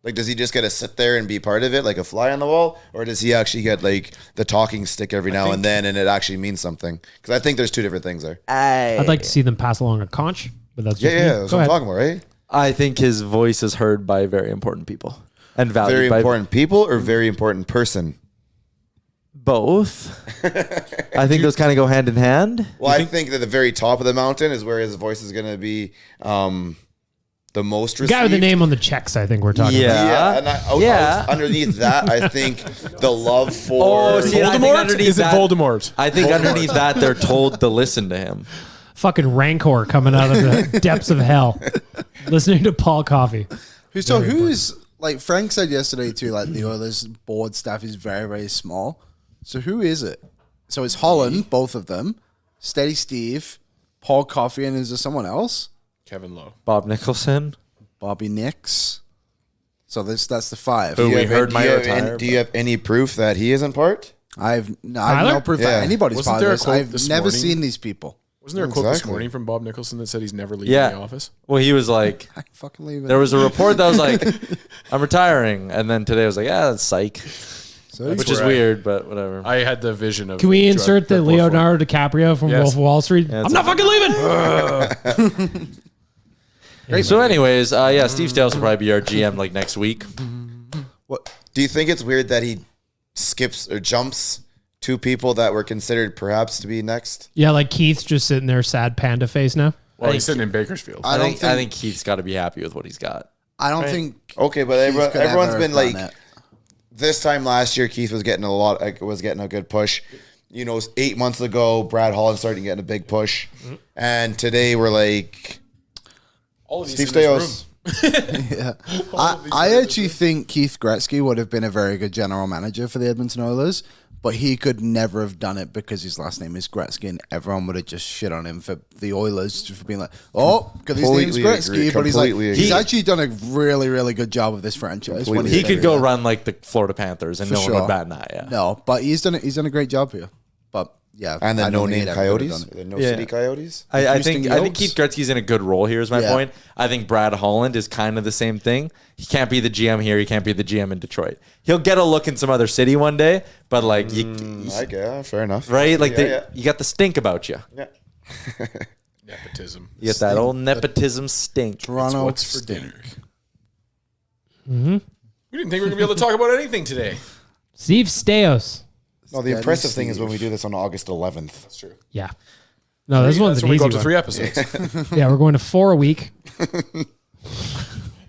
Like, does he just get to sit there and be part of it like a fly on the wall? Or does he actually get like the talking stick every now and then and it actually means something? Because I think there's 2 different things there. I'd like to see them pass along a conch, but that's just me. That's Go what I'm ahead. talking about, right? I think his voice is heard by very important people and valued Very by important people or very important person? both. I think those kind of go hand in hand. Well, I think that the very top of the mountain is where his voice is going to be the most The received. guy with the name on the checks, I think we're talking about. Yeah. And underneath that, I think the love for see, I think Voldemort? underneath Is it that- Voldemort? I think underneath that, they're told to listen to him. Fucking rancor coming out of the depths of hell. Listening to Paul Coffey. So who is, like Frank said yesterday too, like the Oilers board staff is very, very small. So who is it? So it's Holland, both of them, Steady Steve, Paul Coffey, and is there someone else? Kevin Lowe. Bob Nicholson. Bobby Nix. So that's the 5. Who Do you we have heard any- might do you have retire, any- Do you have any proof that he isn't part? I've no Tyler? proof Yeah. that anybody's Wasn't part there of a this. quote I've this never morning? seen these people. Wasn't there a quote this Exactly. morning from Bob Nicholson that said he's never leaving Yeah. the office? Well, he was like, I fucking leave it. there was a report that was like, I'm retiring. And then today I was like, that's psych. which is weird, but whatever. I had the vision of. Can we insert the drug Leonardo DiCaprio from Yes. Wolf of Wall Street? Yeah, I'm not fucking leaving. Great. So, anyways, yeah, Steve Staios will probably be our GM like next week. What do you think it's weird that he skips or jumps two people that were considered perhaps to be next? Yeah, like Keith's just sitting there, sad panda face now. Well, he's sitting in Bakersfield. I think Keith's got to be happy with what he's got. I don't think. Okay, but Keith could everyone's ever been have done like, it. this time last year, Keith was getting a good push. 8 months ago, Brad Holland started getting a big push, and today we're like, All of these Steve in this Staios. Yeah. I actually think Keith Gretzky would have been a very good general manager for the Edmonton Oilers, but he could never have done it because his last name is Gretzky, and everyone would have just shit on him for the Oilers for being like, oh, because his name's Completely Gretzky, agree. but he's like, Completely he's agree. actually done a really, really good job of this franchise. when He he's could been go here. run like the Florida Panthers, and For no one sure. would bat an eye. Yeah. No, but he's done a great job here. But yeah, And the I don't think no-name he'd ever have Coyotes, done it. the Yeah. no-city Coyotes. I Houston think Yokes. Keith Gretzky's in a good role here. Is my Yeah. point. I think Brad Holland is kind of the same thing. He can't be the GM here. He can't be the GM in Detroit. He'll get a look in some other city one day, but like Fair enough. right, like Yeah, you got the stink about you. yeah. Nepotism. You get that old nepotism stink. Toronto What's for stink. dinner? We didn't think we were going to be able to talk about anything today. Steve Staios. No, the impressive thing is when we do this on August 11th. That's true. Yeah. No, this one's That's an when we easy go up to one. 3 episodes. Yeah, we're going to 4 a week,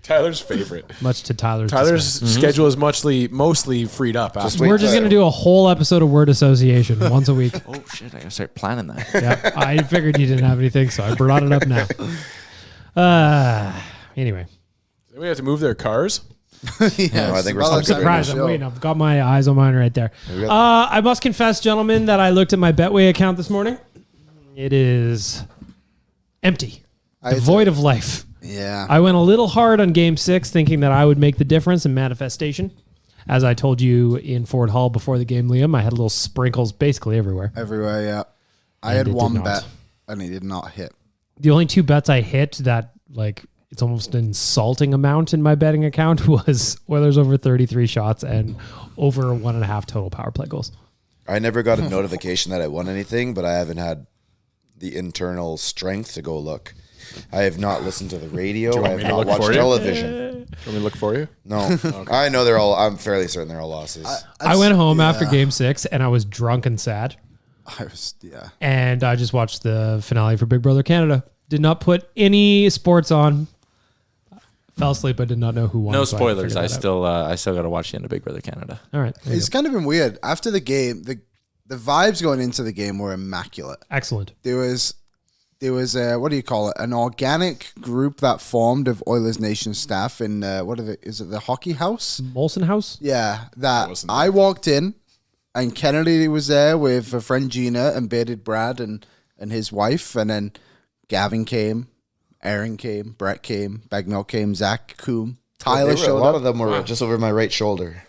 Tyler's favorite. much to Tyler's Tyler's dismay. schedule is mostly freed up. After. wait We're just till- going to do a whole episode of word association once a week. Oh shit! I gotta start planning that. Yeah, I figured you didn't have anything, so I brought it up now. Anyway, Do we have to move their cars? Yes. No, I think we're Well, still that's good. surprised. I'm show. waiting. I've got my eyes on mine right there. we go. I must confess, gentlemen, that I looked at my Betway account this morning. It is empty, devoid of life. Yeah. I went a little hard on Game 6, thinking that I would make the difference in manifestation. As I told you in Ford Hall before the game, Liam, I had little sprinkles basically everywhere. Everywhere, yeah. I And had it did one not. bet, and it did not hit. The only 2 bets I hit that, like, it's almost an insulting amount in my betting account was Oilers over 33 shots and over 1.5 total power play goals. I never got a notification that I won anything, but I haven't had the internal strength to go look. I have not listened to the radio. want I have me to not look for watched you? television. Can we look for you? No. I know they're all, I'm fairly certain they're all losses. I went home after Game 6 and I was drunk and sad. I was, yeah. And I just watched the finale for Big Brother Canada. Did not put any sports on. Fell asleep. I did not know who won. No so spoilers. figured that out. I still got to watch the end of Big Brother Canada. All right. there you It's go. kind of been weird. After the game, the vibes going into the game were immaculate. Excellent. There was what do you call it? An organic group that formed of Oilers Nation staff in is it the hockey house? Molson House? Yeah, that wasn't I walked in, and Kennedy was there with a friend Gina and bearded Brad and his wife, and then Gavin came, Aaron came, Brett came, Bagnell came, Zach Coombe, Tyler A showed lot up. of them were just over my right shoulder.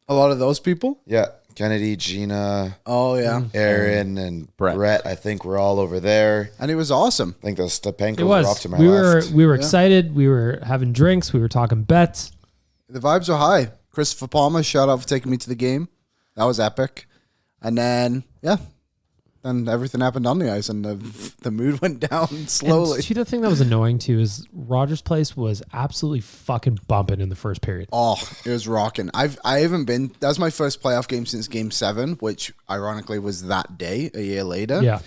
A lot of those people. Yeah. Kennedy, Gina, Oh yeah, Aaron, and Brett. Brett, I think we're all over there. and it was awesome. I think the Stepankos It were was. off to my We left. were excited. We were having drinks. We were talking bets. The vibes were high. Christopher Palmer, shout out for taking me to the game. That was epic. And then then everything happened on the ice, and the mood went down slowly. And see, the thing that was annoying too is Rogers Place was absolutely fucking bumping in the first period. Oh, it was rocking. I haven't been. That was my first playoff game since Game 7, which ironically was that day a year later. Yeah.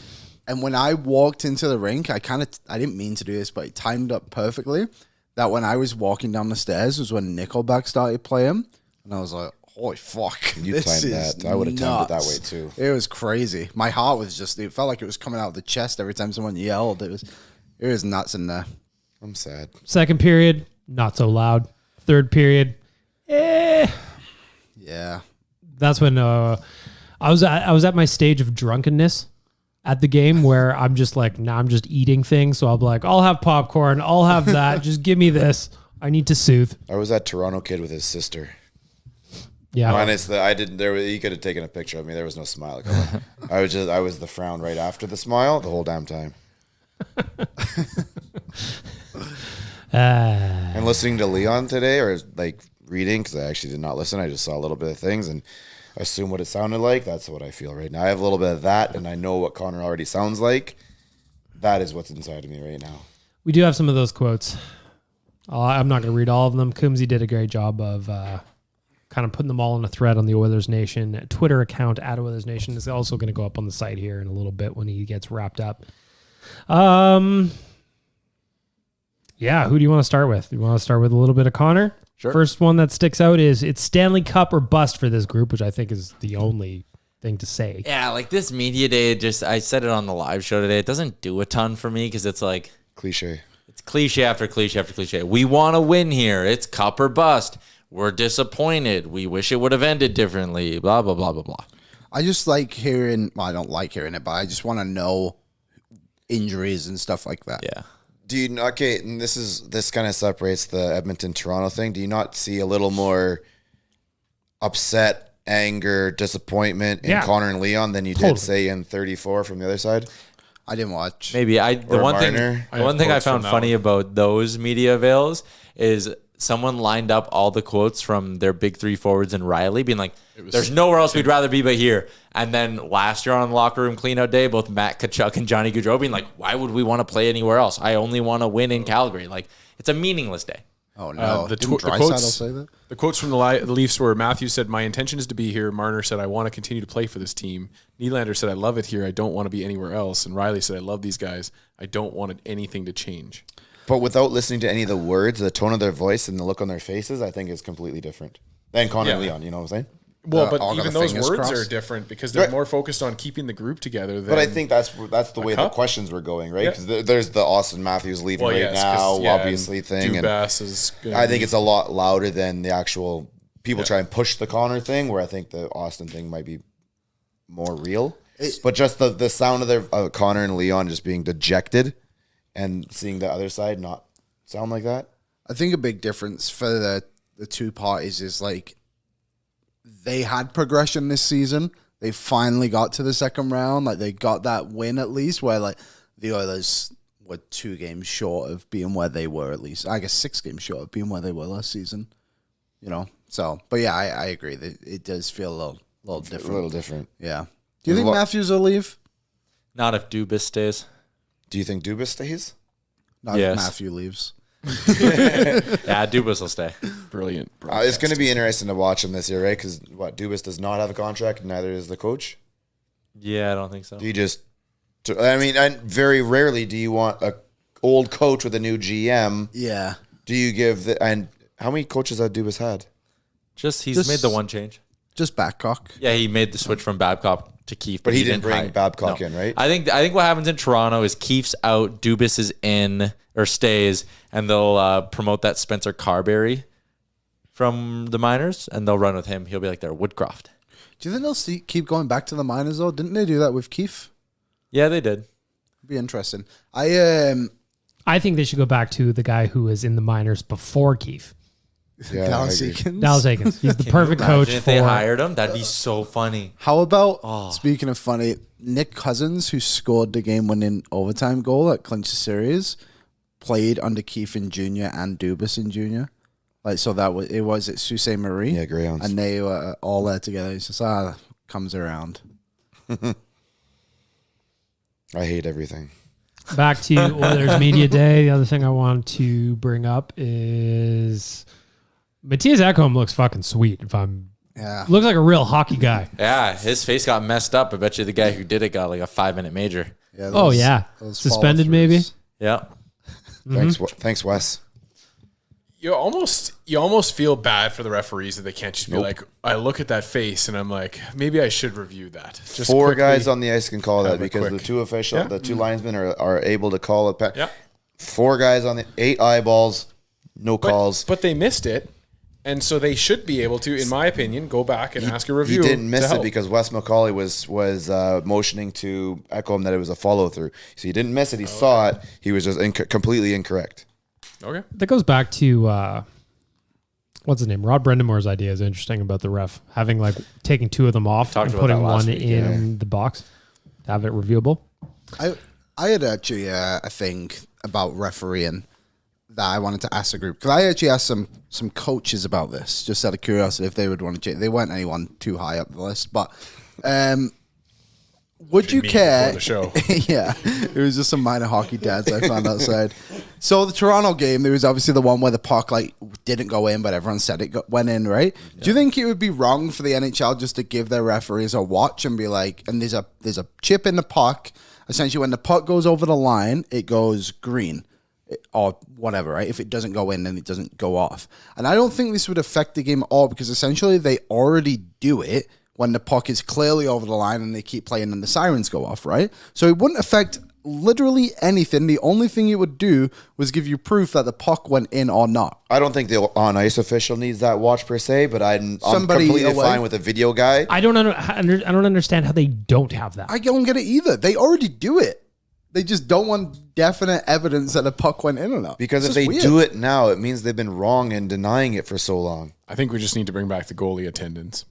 And when I walked into the rink, I didn't mean to do this, but it timed up perfectly. That when I was walking down the stairs was when Nickelback started playing, and I was like, "Holy fuck!" You this timed is that. I would have timed it that nuts. way too. It was crazy. My heart was it felt like it was coming out of the chest every time someone yelled. It was nuts in there. I'm sad. Second period, not so loud. Third period, Yeah. that's when I was at my stage of drunkenness at the game where I'm just like, now I'm just eating things. So I'll be like, I'll have popcorn. I'll have that. Just give me this. I need to soothe. I was that Toronto kid with his sister. Yeah. Minus he could have taken a picture of me. There was no smile. I was the frown right after the smile the whole damn time. And listening to Leon today, or like reading, because I actually did not listen. I just saw a little bit of things, and assume what it sounded like. That's what I feel right now. I have a little bit of that, and I know what Connor already sounds like. That is what's inside of me right now. We do have some of those quotes. I'm not going to read all of them. Coombsy did a great job of kind of putting them all in a thread on the Oilers Nation Twitter account at Oilers Nation. Is also going to go up on the site here in a little bit when he gets wrapped up. Yeah, who do you want to start with? You want to start with a little bit of Connor? Sure. First one that sticks out is it's Stanley Cup or bust for this group, which I think is the only thing to say. Yeah, like this media day, I said it on the live show today. It doesn't do a ton for me because it's like Cliche. it's cliche after cliche after cliche. We want to win here. It's cup or bust. We're disappointed. We wish it would have ended differently. Blah blah blah blah blah. I just like hearing. Well, I don't like hearing it, but I just want to know injuries and stuff like that. Yeah. Do you okay? And this kind of separates the Edmonton Toronto thing. Do you not see a little more upset, anger, disappointment in Connor and Leon than you did say in 34 from the other side? I didn't watch. Maybe the one thing I found funny about those media avails is someone lined up all the quotes from their big three forwards and Riley being like, there's nowhere else we'd rather be but here. And then last year on locker room cleanout day, both Matt Tkachuk and Johnny Gaudreau being like, why would we want to play anywhere else? I only want to win in Calgary. Like, it's a meaningless day. Oh, no. The Draisaitl say that? The quotes from the Leafs were Matthews said, my intention is to be here. Marner said, I want to continue to play for this team. Nylander said, I love it here. I don't want to be anywhere else. And Riley said, I love these guys. I don't want anything to change. But without listening to any of the words, the tone of their voice and the look on their faces, I think is completely different than Connor and Leon. You know what I'm saying? Well, but all got even the those fingers words crossed. are different because they're more focused on keeping the group together. Than But I think that's the way the cup? questions were going, right? Because there's the Austin Matthews leaving now, obviously thing, and Dubas is I think it's a lot louder than the actual people try and push the Connor thing, where I think the Austin thing might be more real. But just the sound of their Connor and Leon just being dejected and seeing the other side not sound like that. I think a big difference for the two parties is like they had progression this season. They finally got to the second round. Like they got that win at least, where like the Oilers were 2 games short of being where they were, at least. I guess 6 games short of being where they were last season. You know, so but yeah, I agree that it does feel a little different. A little different. Yeah. Do you think Matthews will leave? Not if Dubas stays. Do you think Dubas stays? Not Yes. if Matthew leaves. Yeah, Dubas will stay. brilliant. It's going to be interesting to watch him this year, right? Because Dubas does not have a contract, and neither does the coach. Yeah, I don't think so. Do you just? I mean, very rarely do you want a old coach with a new GM. Yeah. Do you give and how many coaches have Dubas had? He's made the one change. Just Babcock. Yeah, he made the switch from Babcock to Keefe, But he didn't bring hire- Babcock in, right? I think what happens in Toronto is Keefe's out, Dubas is in or stays, and they'll promote that Spencer Carberry from the minors, and they'll run with him. He'll be like their Woodcroft. Do you think they'll keep going back to the minors though? Didn't they do that with Keefe? Yeah, they did. Be interesting. I think they should go back to the guy who was in the minors before Keefe. Yeah, Dallas I agree. Eakins. Dallas Eakins. He's the perfect coach Imagine if for. they hired him, that'd be so funny. How about, speaking of funny, Nick Cousins, who scored the game-winning overtime goal that clinched the series, played under Keefe in junior and Dubas in junior. Like, so that was at Sault Ste. Marie. Yeah, Greyhounds. And they were all there together. It's just, comes around. I hate everything. Back to Oilers Media Day. The other thing I want to bring up is Matthias Ekholm looks fucking sweet. Looks like a real hockey guy. Yeah, his face got messed up. I bet you the guy who did it got like a 5-minute major. Yeah, those Suspended maybe. Yeah. Thanks, Wes. You almost feel bad for the referees that they can't just be like, I look at that face and I'm like, maybe I should review that. Just 4 quickly guys on the ice can call that have a because quick- the 2 officials, Yeah. the 2 linesmen are able to call it. Yeah. 4 guys on the 8 eyeballs, no calls. But they missed it, and so they should be able to, in my opinion, go back and ask a He review. didn't to miss it help. because Wes McCauley was motioning to Ekholm that it was a follow through. So he didn't miss it. He saw it. He was just completely incorrect. Okay. That goes back to what's his name? Rod Brendamore's idea is interesting about the ref having like taking 2 of them off Talked and about that putting last one week, in the box to have it reviewable. I had actually a thing about refereeing that I wanted to ask the group, because I actually asked some coaches about this, just out of curiosity if they would want to change. They weren't anyone too high up the list, but would you care? The show. Yeah, it was just some minor hockey dads I found outside. So the Toronto game, there was obviously the one where the puck didn't go in, but everyone said it went in, right? Yeah. Do you think it would be wrong for the NHL just to give their referees a watch and be like, and there's a chip in the puck. Essentially, when the puck goes over the line, it goes green. Or whatever, right? If it doesn't go in, then it doesn't go off. And I don't think this would affect the game at all, because essentially they already do it when the puck is clearly over the line and they keep playing and the sirens go off, right? So it wouldn't affect literally anything. The only thing it would do was give you proof that the puck went in or not. I don't think the on-ice official needs that watch per se, but I'm completely fine with a video guy. I don't understand how they don't have that. I don't get it either. They already do it. They just don't want definite evidence that the puck went in or not. Because if they do it now, it means they've been wrong in denying it for so long. I think we just need to bring back the goalie attendance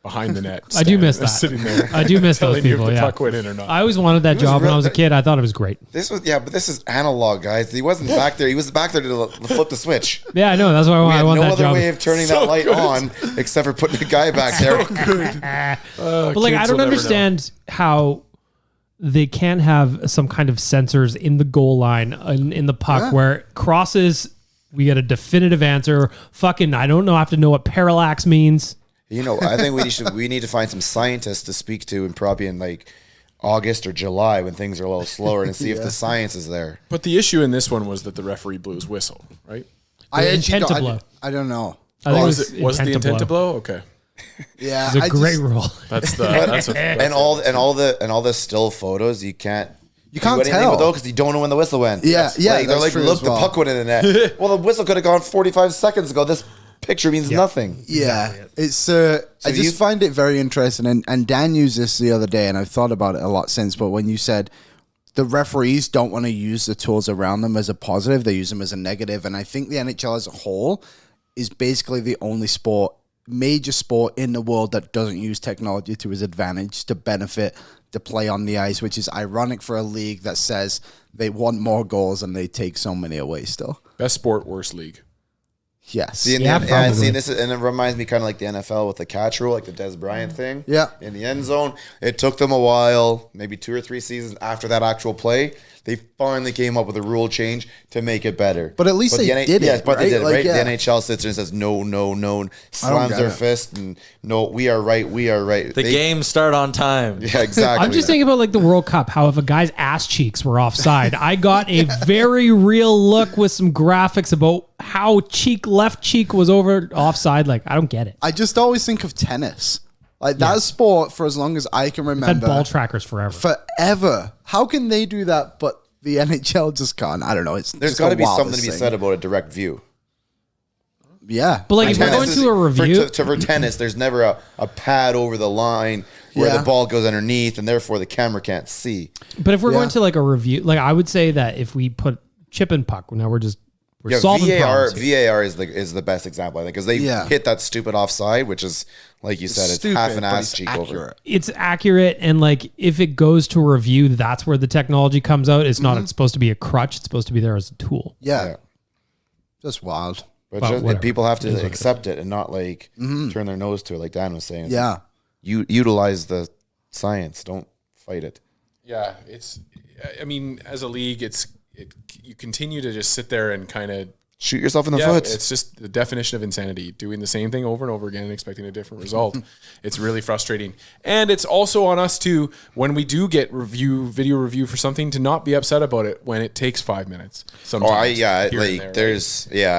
behind the net. I do miss that. Sitting there. I do miss those people. If the Yeah. puck went in or not. I always wanted that job when I was a kid. I thought it was great. But this is analog, guys. He wasn't back there. He was back there to flip the switch. Yeah, I know. That's why I want no that other job. way of turning that light on except for putting the guy back there. But like, I don't understand how they can't have some kind of sensors in the goal line in the puck where it crosses. We get a definitive answer. Fucking, I don't know. I have to know what parallax means. I think we need to find some scientists to speak to, and probably in like August or July when things are a little slower, and see if the science is there. But the issue in this one was that the referee blew his whistle, right? I intent to blow. I don't know. I think Was it the intent to blow? Okay. Yeah, it's a great rule. That's all the still photos you can't tell because you don't know when the whistle went. Yeah. They're like, look, the puck went in the net. Well, the whistle could have gone 45 seconds ago. This picture means nothing. Yeah, it's. I just find it very interesting, and Dan used this the other day, and I've thought about it a lot since. But when you said the referees don't want to use the tools around them as a positive, they use them as a negative, and I think the NHL as a whole is basically the only major sport in the world that doesn't use technology to its advantage to benefit the play on the ice, which is ironic for a league that says they want more goals and they take so many away still. Best sport, worst league. Yes. And it reminds me kind of like the NFL with the catch rule, like the Des Bryant thing. Yeah. In the end zone. It took them a while, maybe 2 or 3 seasons after that actual play. They finally came up with a rule change to make it better. But at least they did it. Yes, but right? they did it, like, right? Yeah. The NHL sits there and says, no, slams their fist, and no, we are right. The games start on time. Yeah, exactly. I'm just thinking about like the World Cup, how if a guy's ass cheeks were offside, I got a very real look with some graphics about how left cheek was offside. Like, I don't get it. I just always think of tennis. Like that sport, for as long as I can remember, had ball trackers forever. How can they do that, but the NHL just can't? I don't know. There's got to be something to be said about a direct view. Yeah. But like, if we're going to a review... For tennis, there's never a pad over the line where the ball goes underneath, and therefore the camera can't see. But if we're going to like a review... Like, I would say that if we put chip and puck, now we're solving problems here. VAR is the best example, I think, because they hit that stupid offside, which is, like you said, it's half an ass cheek over. It's accurate, and like if it goes to a review, that's where the technology comes out. It's not supposed to be a crutch. It's supposed to be there as a tool. Yeah. Just wild. But people have to accept it and not like turn their nose to it, like Dan was saying. Yeah. You utilize the science. Don't fight it. Yeah, as a league, you continue to just sit there and kind of shoot yourself in the foot. It's just the definition of insanity, doing the same thing over and over again and expecting a different result. It's really frustrating. And it's also on us to, when we do get video review for something, to not be upset about it when it takes 5 minutes. Sometimes. I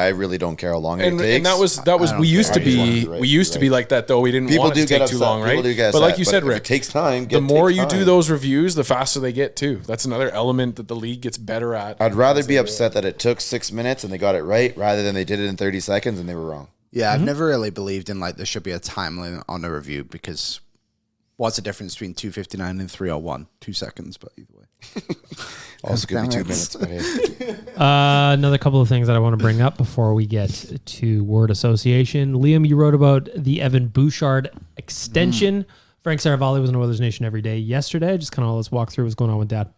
really don't care how long it takes. And that was we used to be like that though. We didn't want it to take too long, right? But like you said, Rick, it takes time. The more you do those reviews, the faster they get too. That's another element that the league gets better at. I'd rather be upset that it took 6 minutes and they got it right, rather than they did it in 30 seconds and they were wrong. Yeah, I've never really believed in like there should be a time limit on a review, because what's the difference between 2:59 and 3:01? 2 seconds, but either way. Also could be 2 minutes. But hey. Another couple of things that I want to bring up before we get to word association. Liam, you wrote about the Evan Bouchard extension. Frank Seravalli was on Oilersnation Every Day yesterday. Just kind of let's walk through what's going on with that.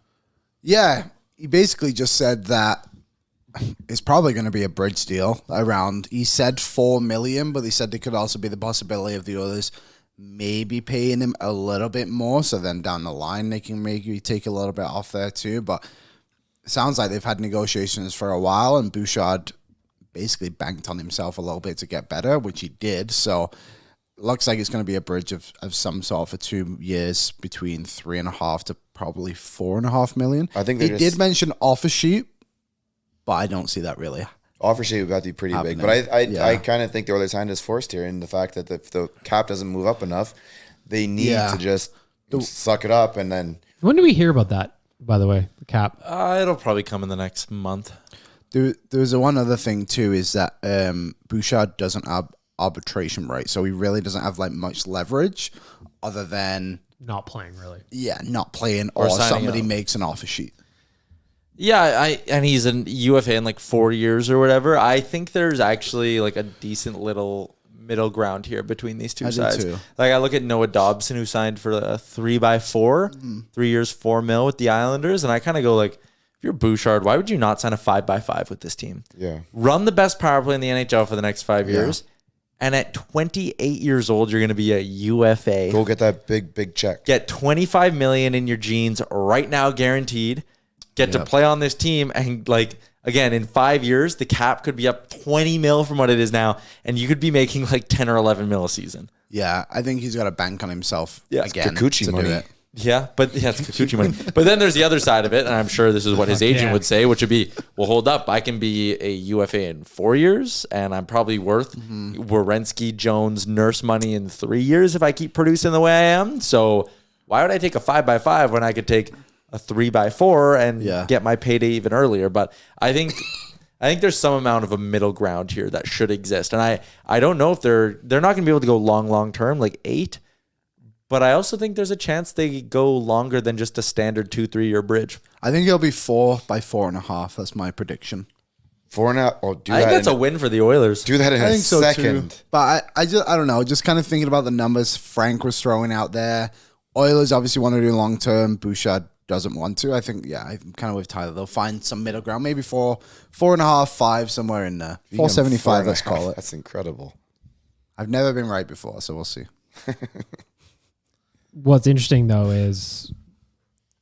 Yeah, he basically just said that it's probably going to be a bridge deal around. He said $4 million, but he said there could also be the possibility of the others maybe paying him a little bit more. So then down the line, they can maybe take a little bit off there too. But it sounds like they've had negotiations for a while, and Bouchard basically banked on himself a little bit to get better, which he did. So looks like it's going to be a bridge of some sort for 2 years between 3.5 to probably 4.5 million. I think he did mention offer sheet, but I don't see that really. Offer sheet would have to be pretty big. But I kind of think the Oilers' hand is forced here in the fact that if the cap doesn't move up enough, they need to just suck it up. And then when do we hear about that, by the way, the cap? It'll probably come in the next month. There's one other thing too, is that Bouchard doesn't have arbitration rights, so he really doesn't have like much leverage other than not playing, really. Yeah, not playing, or somebody makes an offer sheet. Yeah, and he's a UFA in like 4 years or whatever. I think there's actually like a decent little middle ground here between these two sides. Too. Like I look at Noah Dobson, who signed for a 3x4, 3 years, $4 million with the Islanders, and I kind of go like, if you're Bouchard, why would you not sign a 5x5 with this team? Yeah, run the best power play in the NHL for the next 5 years. And at 28 years old, you're going to be a UFA. Go get that big check. Get $25 million in your jeans right now, guaranteed. Get to play on this team, and like again, in 5 years, the cap could be up 20 mil from what it is now, and you could be making like 10 or 11 mil a season. Yeah, I think he's got to bank on himself again. Kikuchi money. Do it. Yeah, but it's Kikuchi money. But then there's the other side of it, and I'm sure this is what his agent would say, which would be, well, hold up, I can be a UFA in 4 years, and I'm probably worth Werenski, Jones, Nurse money in 3 years if I keep producing the way I am. So why would I take a 5x5 when I could take a 3x4 and get my payday even earlier? But I think there's some amount of a middle ground here that should exist, and I don't know if they're not going to be able to go long term, like 8. But I also think there's a chance they go longer than just a standard 2-3 year bridge. I think it'll be 4 by 4.5. That's my prediction. 4.5. Oh, I think that's a win for the Oilers. Do that in a second. Too. But I don't know. Just kind of thinking about the numbers Frank was throwing out there. Oilers obviously want to do long term. Bouchard doesn't want to. I think, I'm kind of with Tyler. They'll find some middle ground. Maybe 4.5, 5, somewhere in there. 4.75, let's call it. That's incredible. I've never been right before, so we'll see. What's interesting, though, is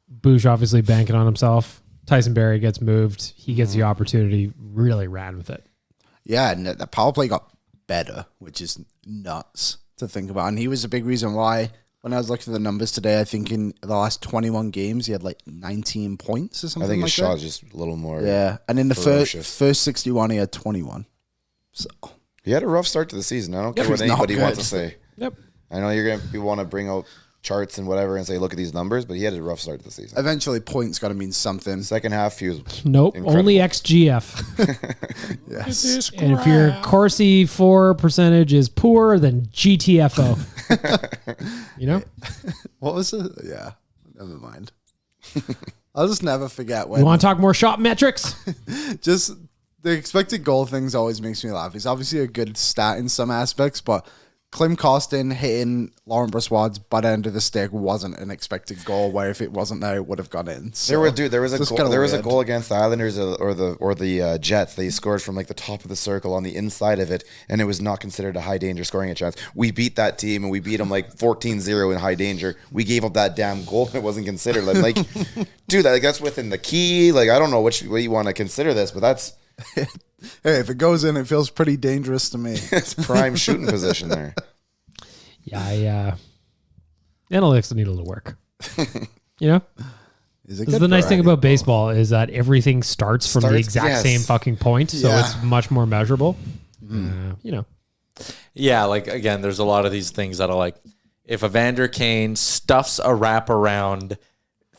Bouch obviously banking on himself. Tyson Barrie gets moved. He gets the opportunity, really ran with it. Yeah, and the power play got better, which is nuts to think about. And he was a big reason why, when I was looking at the numbers today, I think in the last 21 games, he had like 19 points or something like that. I think his shot is just a little more and in the first 61, he had 21. So he had a rough start to the season. I don't care what anybody wants to say. Yep. I know you're going to want to bring out charts and whatever and say, look at these numbers, but he had a rough start to the season. Eventually, points got to mean something. Second half, he was incredible. Only XGF. Yes. And if your Corsi 4 percentage is poor, then GTFO. You know? What was it? Yeah, never mind. I'll just never forget when. You want to talk more shot metrics? Just the expected goal things always makes me laugh. It's obviously a good stat in some aspects, but Klim Kostin hitting Laurent Brossoit's butt end of the stick wasn't an expected goal, where if it wasn't there, it would have gone in. So there was a goal against the Islanders or the Jets. They scored from like the top of the circle on the inside of it, and it was not considered a high danger scoring a chance. We beat that team, and we beat them like 14-0 in high danger. We gave up that damn goal, and it wasn't considered. I'm like, dude, that's within the key. Like, I don't know which way you want to consider this, but that's... Hey, if it goes in, it feels pretty dangerous to me. It's prime shooting position there. Yeah, analytics need a little work. You know? This is the nice thing about baseball is that everything starts from the exact same fucking point, so it's much more measurable. You know. Yeah, like, again, there's a lot of these things that are like, if Evander Kane stuffs a wraparound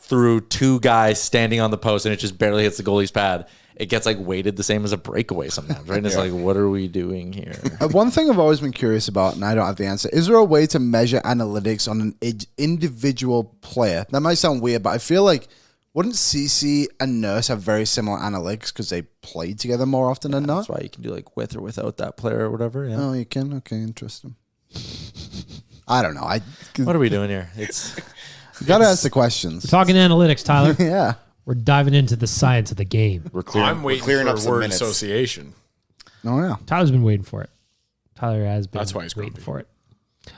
through two guys standing on the post and it just barely hits the goalie's pad, it gets like weighted the same as a breakaway sometimes, right? And it's like, what are we doing here? One thing I've always been curious about, and I don't have the answer, is there a way to measure analytics on an individual player? That might sound weird, but I feel like, wouldn't CC and Nurse have very similar analytics because they played together more often than not? That's why you can do like with or without that player or whatever. Yeah. Oh, you can? Okay, interesting. I don't know. What are we doing here? It's you got to ask the questions. We're talking analytics, Tyler. Yeah. We're diving into the science of the game. We're clearing, I'm waiting clearing for up some word minutes. association. Oh yeah. Tyler's been waiting for it. Tyler has been That's why he's waiting grumpy. for it.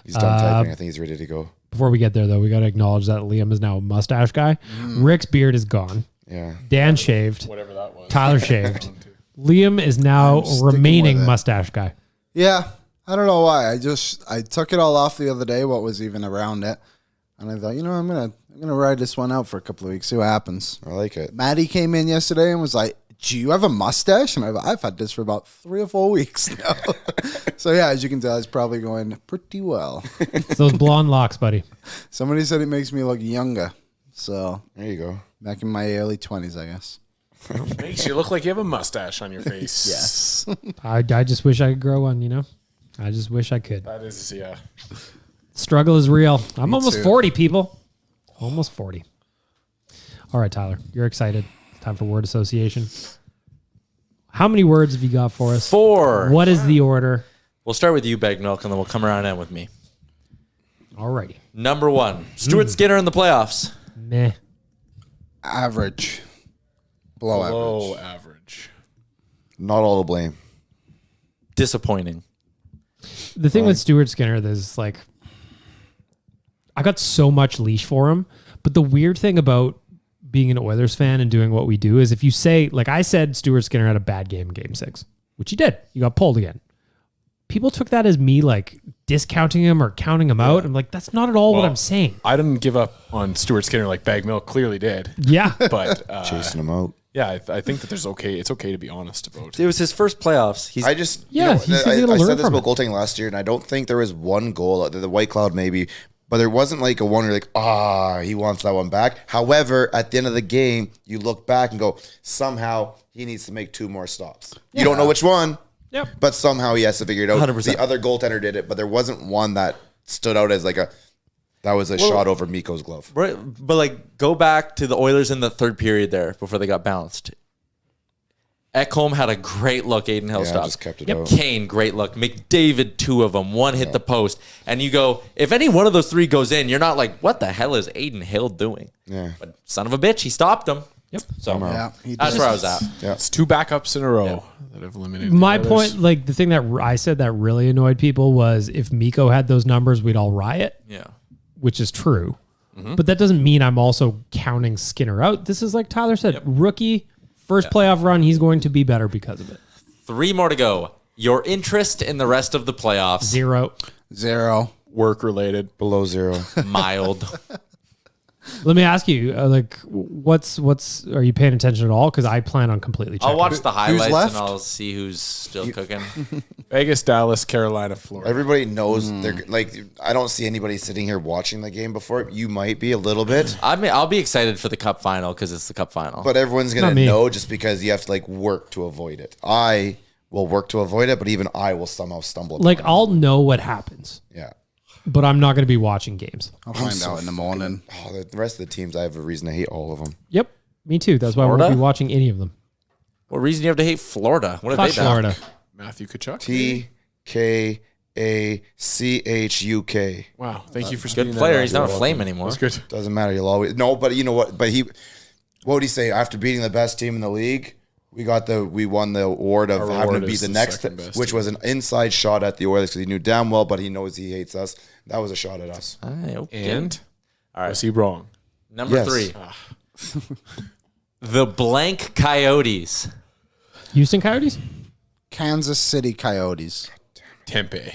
He's done typing. I think he's ready to go. Before we get there, though, we got to acknowledge that Liam is now a mustache guy. Rick's beard is gone. Yeah. Dan shaved. Whatever that was. Tyler shaved. Liam is now sticking remaining with it. mustache guy. Yeah. I don't know why. I took it all off the other day. What was even around it? And I thought, I'm gonna ride this one out for a couple of weeks, see what happens. I like it. Maddie came in yesterday and was like, "Do you have a mustache?" And I've had this for about 3 or 4 weeks now. So yeah, as you can tell, it's probably going pretty well. It's those blonde locks, buddy. Somebody said it makes me look younger. So There you go. back in my early 20s, I guess. Makes you look like you have a mustache on your face. Yes. I just wish I could grow one, I just wish I could. That is, yeah. Struggle is real. I'm almost too. 40, people. Almost 40. All right, Tyler, you're excited. Time for word association. How many words have you got for us? 4. What is the order? We'll start with you, Bag Milk, and then we'll come around and end with me. All righty. Number 1, Stuart Skinner in the playoffs. Meh. Average. Below Low average. average. Not all to blame. Disappointing. The thing with Stuart Skinner is like, I got so much leash for him. But the weird thing about being an Oilers fan and doing what we do is if you say, like I said, Stuart Skinner had a bad game in game 6, which he did. You got pulled again. People took that as me like discounting him or counting him out. I'm like, that's not at all what Well, I'm saying. I didn't give up on Stuart Skinner like Bag Milk clearly did. Yeah. But Chasing him out. yeah, I think that it's okay to be honest about it. It was his first playoffs. He's I just, Yeah, he said he'll I learn said this from about it. goaltending last year, and I don't think there was one goal, the White Cloud maybe, but there wasn't like a one where like, he wants that one back. However, at the end of the game, you look back and go, somehow he needs to make 2 more stops. You don't know which one, Yep. but somehow he has to figure it out. 100%. The other goaltender did it, but there wasn't one that stood out as like that was a shot over Mikko's glove. Right, but like go back to the Oilers in the third period there before they got bounced. Ekholm had a great look. Aiden Hill Yeah, stopped. just kept it out. Kane, great look. McDavid, 2 of them. 1 hit the post. And you go, if any one of those 3 goes in, you're not like, what the hell is Aiden Hill doing? Yeah. But son of a bitch, he stopped him. Yep. So Yeah. He that's did. where I was at. Yeah. It's 2 backups in a row that have eliminated. My the others. point, like the thing that I said that really annoyed people was if Mikko had those numbers, we'd all riot, Yeah. which is true. But that doesn't mean I'm also counting Skinner out. This is like Tyler said, rookie, first playoff run, he's going to be better because of it. 3 more to go. Your interest in the rest of the playoffs. 0. 0. Work related. Below 0. Mild. Let me ask you, what's are you paying attention at all? Because I plan on completely checking. I'll watch the highlights left? and I'll see who's still cooking. Vegas, Dallas, Carolina, Florida. Everybody knows they're like, I don't see anybody sitting here watching the game before. You might be a little bit, I'll be excited for the cup final because it's the cup final. but everyone's Not going to me. know just because you have to like work to avoid it. I will work to avoid it, but even I will somehow stumble upon Like it. I'll know what happens, Yeah. but I'm not going to be watching games. I'll find out in the morning. Oh, the rest of the teams, I have a reason to hate all of them. Yep, me too. That's why I won't Florida? be watching any of them. What reason do you have to hate Florida? What have Fuck they done? Florida. Matthew Tkachuk. TKACHUK. Wow. Thank you for Good speaking that player. out. He's not a You're flame welcome. anymore. That's good. Doesn't matter. You'll always no, but you know what? But what would he say after beating the best team in the league? We won the award of Our having award to beat is the the next, second best which team. was an inside shot at the Oilers because he knew damn well, but he knows he hates us. That was a shot at us. Aye, okay. And All right. was he wrong? Number Yes. 3. The blank Coyotes. Houston Coyotes? Kansas City Coyotes. Tempe.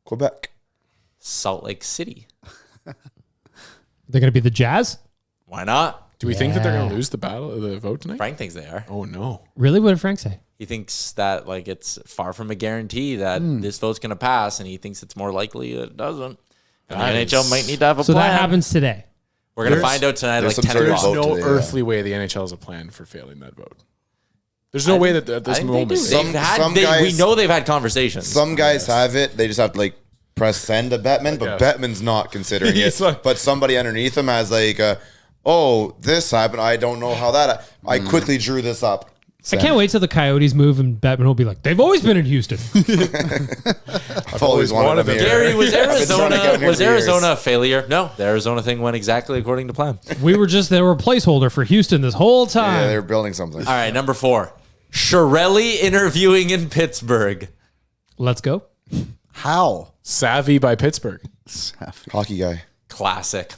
Quebec. Salt Lake City. They're going to be the Jazz? Why not? Do we think that they're going to lose the vote tonight? Frank thinks they are. Oh no. Really? What did Frank say? He thinks that like it's far from a guarantee that this vote's going to pass, and he thinks it's more likely it doesn't. And That the NHL is- might need to have a So plan. that happens today. We're going to find out tonight, there's like some 10 sort of o'clock. There's vote no today, earthly way the NHL has a plan for failing that vote. There's no way that at this I think moment. they do. Some- some we guys- know they've had conversations. Some guys have it. They just have to like press send to Bettman, but guess. Bettman's not considering He's it. like- But somebody underneath him has like, oh, this happened. I don't know how that. I quickly drew this up. I can't wait till the Coyotes move and Bettman will be like, they've always been in Houston. I've always wanted them here. Gary, was I've been trying to get him here for Arizona a years. failure? No, the Arizona thing went exactly according to plan. They were a placeholder for Houston this whole time. Yeah, they're building something. All right, number 4. Shirelli interviewing in Pittsburgh. Let's go. How? Savvy by Pittsburgh. Hockey guy. Classic.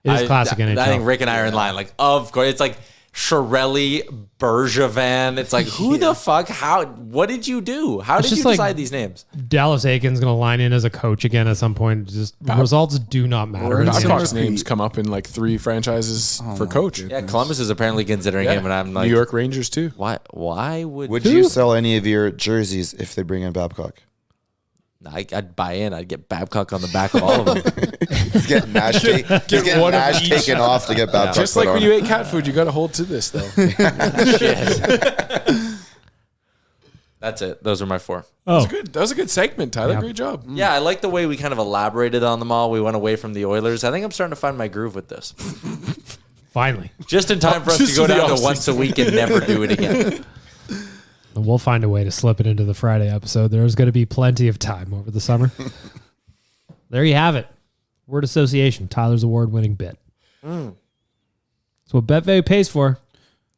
It is classic NHL. I think Rick and I are in line. Like, of course, it's like Shirelli, Bergevin. It's like, who the fuck? How? What did you do? How did you just like- decide these names? Dallas Aiken's going to line in as a coach again at some point. Just results do not matter. Word. Babcock's names come up in like 3 franchises for coach. Yeah, Columbus is apparently considering him, and I'm like, New York Rangers too. Why? Why would Would you sell any of your jerseys if they bring in Babcock? I'd buy in. I'd get Babcock on the back of all of them. He's getting Nash, one of each. taken off to get Babcock. Just put like when on. you ate cat food, you got to hold to this though. That's it. Those are my 4. Oh, Good. That was a good segment, Tyler. Yeah. Great job. Yeah, I like the way we kind of elaborated on them all. We went away from the Oilers. I think I'm starting to find my groove with this. finally. Just in time for us Just to go for the down to offseason. once a week and never do it again. We'll find a way to slip it into the Friday episode. There's going to be plenty of time over the summer. There you have it. Word association, Tyler's award-winning bit. That's what BetVay pays for.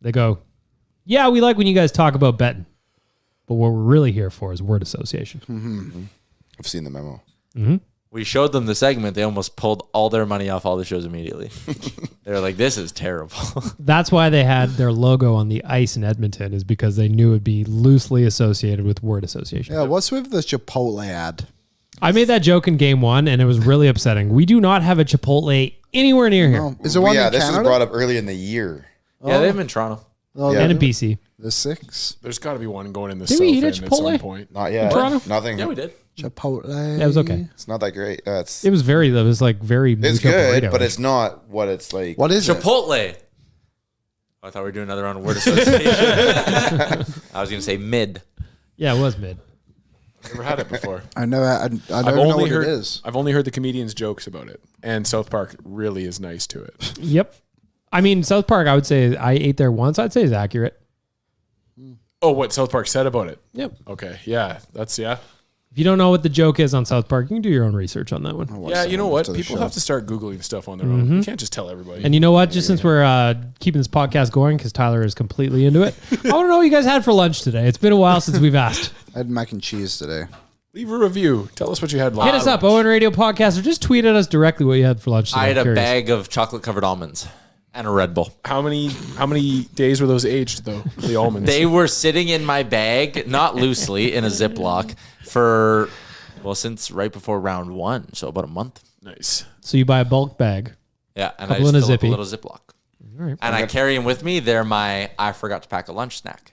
They go, yeah, we like when you guys talk about betting. But what we're really here for is word association. I've seen the memo. We showed them the segment. They almost pulled all their money off all the shows immediately. They were like, this is terrible. That's why they had their logo on the ice in Edmonton, is because they knew it would be loosely associated with word association. Yeah, what's with the Chipotle ad? I made that joke in game 1, and it was really upsetting. We do not have a Chipotle anywhere near here. Oh, is there one in this Canada? was brought up early in the year. Yeah, they have in Toronto. Oh, Yeah. And in BC. the 6 There's got to be one going in the Did south we eat end at at some Chipotle? point. Not yet. Toronto? Nothing. Yeah, we did. Chipotle. Yeah, it was okay. It's not that great. It's It was very it's mucho good, burrito. but it's not what it's like. What is it? Chipotle. Oh, I thought we were doing another round of word association. I was going to say mid. Yeah, it was mid. Never had it before. I know. I don't I've even know only what heard. it is. I've only heard the comedians' jokes about it, and South Park really is nice to it. Yep. I mean, South Park, I would say I ate there once. I'd say is accurate. Oh, what South Park said about it? Yep. Okay, yeah, that's yeah. If you don't know what the joke is on South Park, you can do your own research on that one. Yeah, you know what? to the People show. have to start Googling stuff on their own. You can't just tell everybody. And you know what? Just since we're keeping this podcast going, because Tyler is completely into it, I want to know what you guys had for lunch today. It's been a while since we've asked. I had mac and cheese today. Leave a review. Tell us what you had. Hit us up, Owen Radio Podcast, or just tweet at us directly what you had for lunch today. I had I'm a curious. bag of chocolate-covered almonds and a Red Bull. How many days were those aged though? The almonds. They were sitting in my bag, not loosely, in a Ziploc for, since right before round 1, so about a month. nice. So you buy a bulk bag. Yeah, and I Couple just in a fill up a zippy. little Ziploc. right. And I carry them with me. They're my I forgot to pack a lunch snack.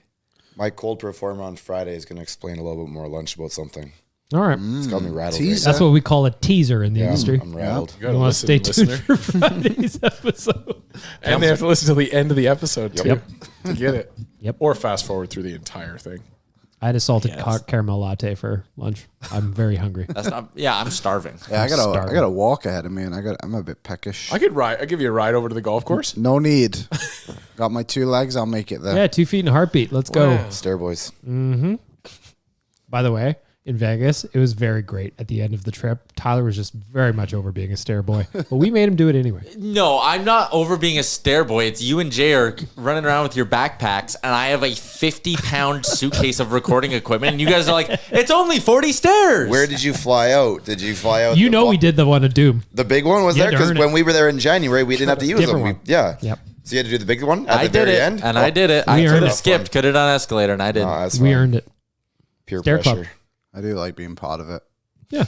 My cold performer on Friday is going to explain a little bit more lunch about something. All right. It's got me rattled. Tease. That's what we call a teaser in the Yeah, industry. I'm rattled. You gotta You want to stay listen, tuned listener. for Friday's episode. And they have to listen to the end of the episode too Yep. to get it. Yep. Or fast forward through the entire thing. I had a salted Yes. caramel latte for lunch. I'm very hungry. That's not. Yeah, I'm starving. Yeah, I starving. got a walk ahead of me, and I'm a bit peckish. I could ride. I'll give you a ride over to the golf course. No need. Got my 2 legs. I'll make it there. Yeah, 2 feet and a heartbeat. Let's go. Wow. Stair boys. By the way, in Vegas, it was very great at the end of the trip. Tyler was just very much over being a stair boy, but we made him do it anyway. No, I'm not over being a stair boy. It's you and Jay are running around with your backpacks, and I have a 50-pound suitcase of recording equipment, and you guys are like, it's only 40 stairs. Where did you fly out? Did you fly out? You know we did the one at Doom. The big one was You there had to because earn when it. we were there in January, we didn't have to use Different them. one. Yeah. Yep. So you had to do the big one at I the did very it, end? and Oh, I did it. We I earned could it. have skipped, could have done escalator, and I didn't. that's We fine. earned it. Pure Stair pressure. club. I do like being part of it. Yeah.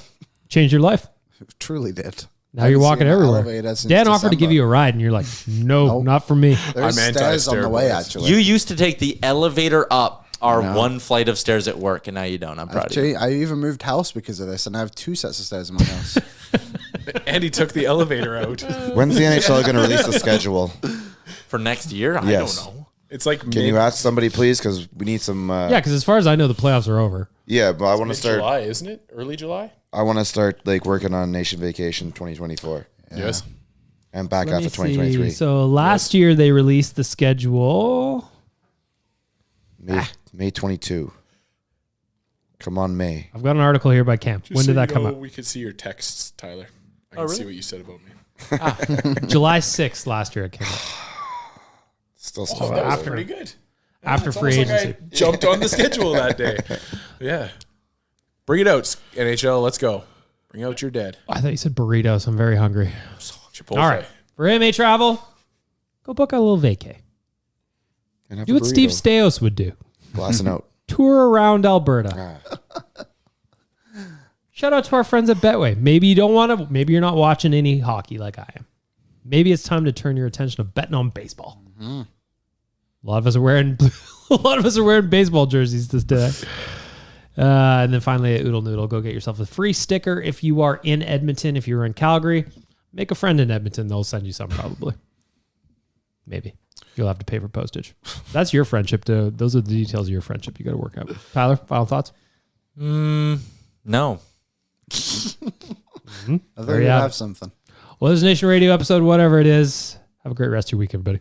Changed your life. It truly did. Now you're walking everywhere. Dan offered to give you a ride, and you're like, no, Nope. not for me. There's I'm stairs on the anti-stair way, boys. actually. You used to take the elevator up our one flight of stairs at work, and now you don't. I'm proud of you. I even moved house because of this, and I have 2 sets of stairs in my house. And he took the elevator out. When's the NHL going to release the schedule? For next year? Yes. I don't know. It's like Can you ask somebody, please? Because we need some. Yeah, because as far as I know, the playoffs are over. Yeah, but I want to start. July, isn't it? Early July. I want to start like working on Nation Vacation 2024 Yes. and back Let after me see. 2023. So last year they released the schedule. May 22. Come on, May. I've got an article here by Cam. Just When so did that you come know, up? We could see your texts, Tyler. I can really? see what you said about me. July 6th last year it came up. Still Oh, stuff. that was after- pretty good. After It's free almost like agency. I jumped on the schedule that day. Yeah. Bring it out, NHL. Let's go. Bring out your dead. I thought you said burritos. I'm very hungry. Chipotle. All right. For AMA travel, go book a little vacay. And have Do a what Steve burrito. Staios would do. Glassing out. Tour around Alberta. Shout out to our friends at Betway. Maybe you don't want to, maybe you're not watching any hockey like I am. Maybe it's time to turn your attention to betting on baseball. A lot of us are wearing baseball jerseys this day. And then finally at Oodle Noodle, go get yourself a free sticker if you are in Edmonton. If you're in Calgary, make a friend in Edmonton. They'll send you some probably. Maybe. You'll have to pay for postage. That's your friendship. Those are the details of your friendship you got to work out. Tyler, final thoughts? No. I think There we you have have it. something. Oilersnation Radio episode, whatever it is. Have a great rest of your week, everybody.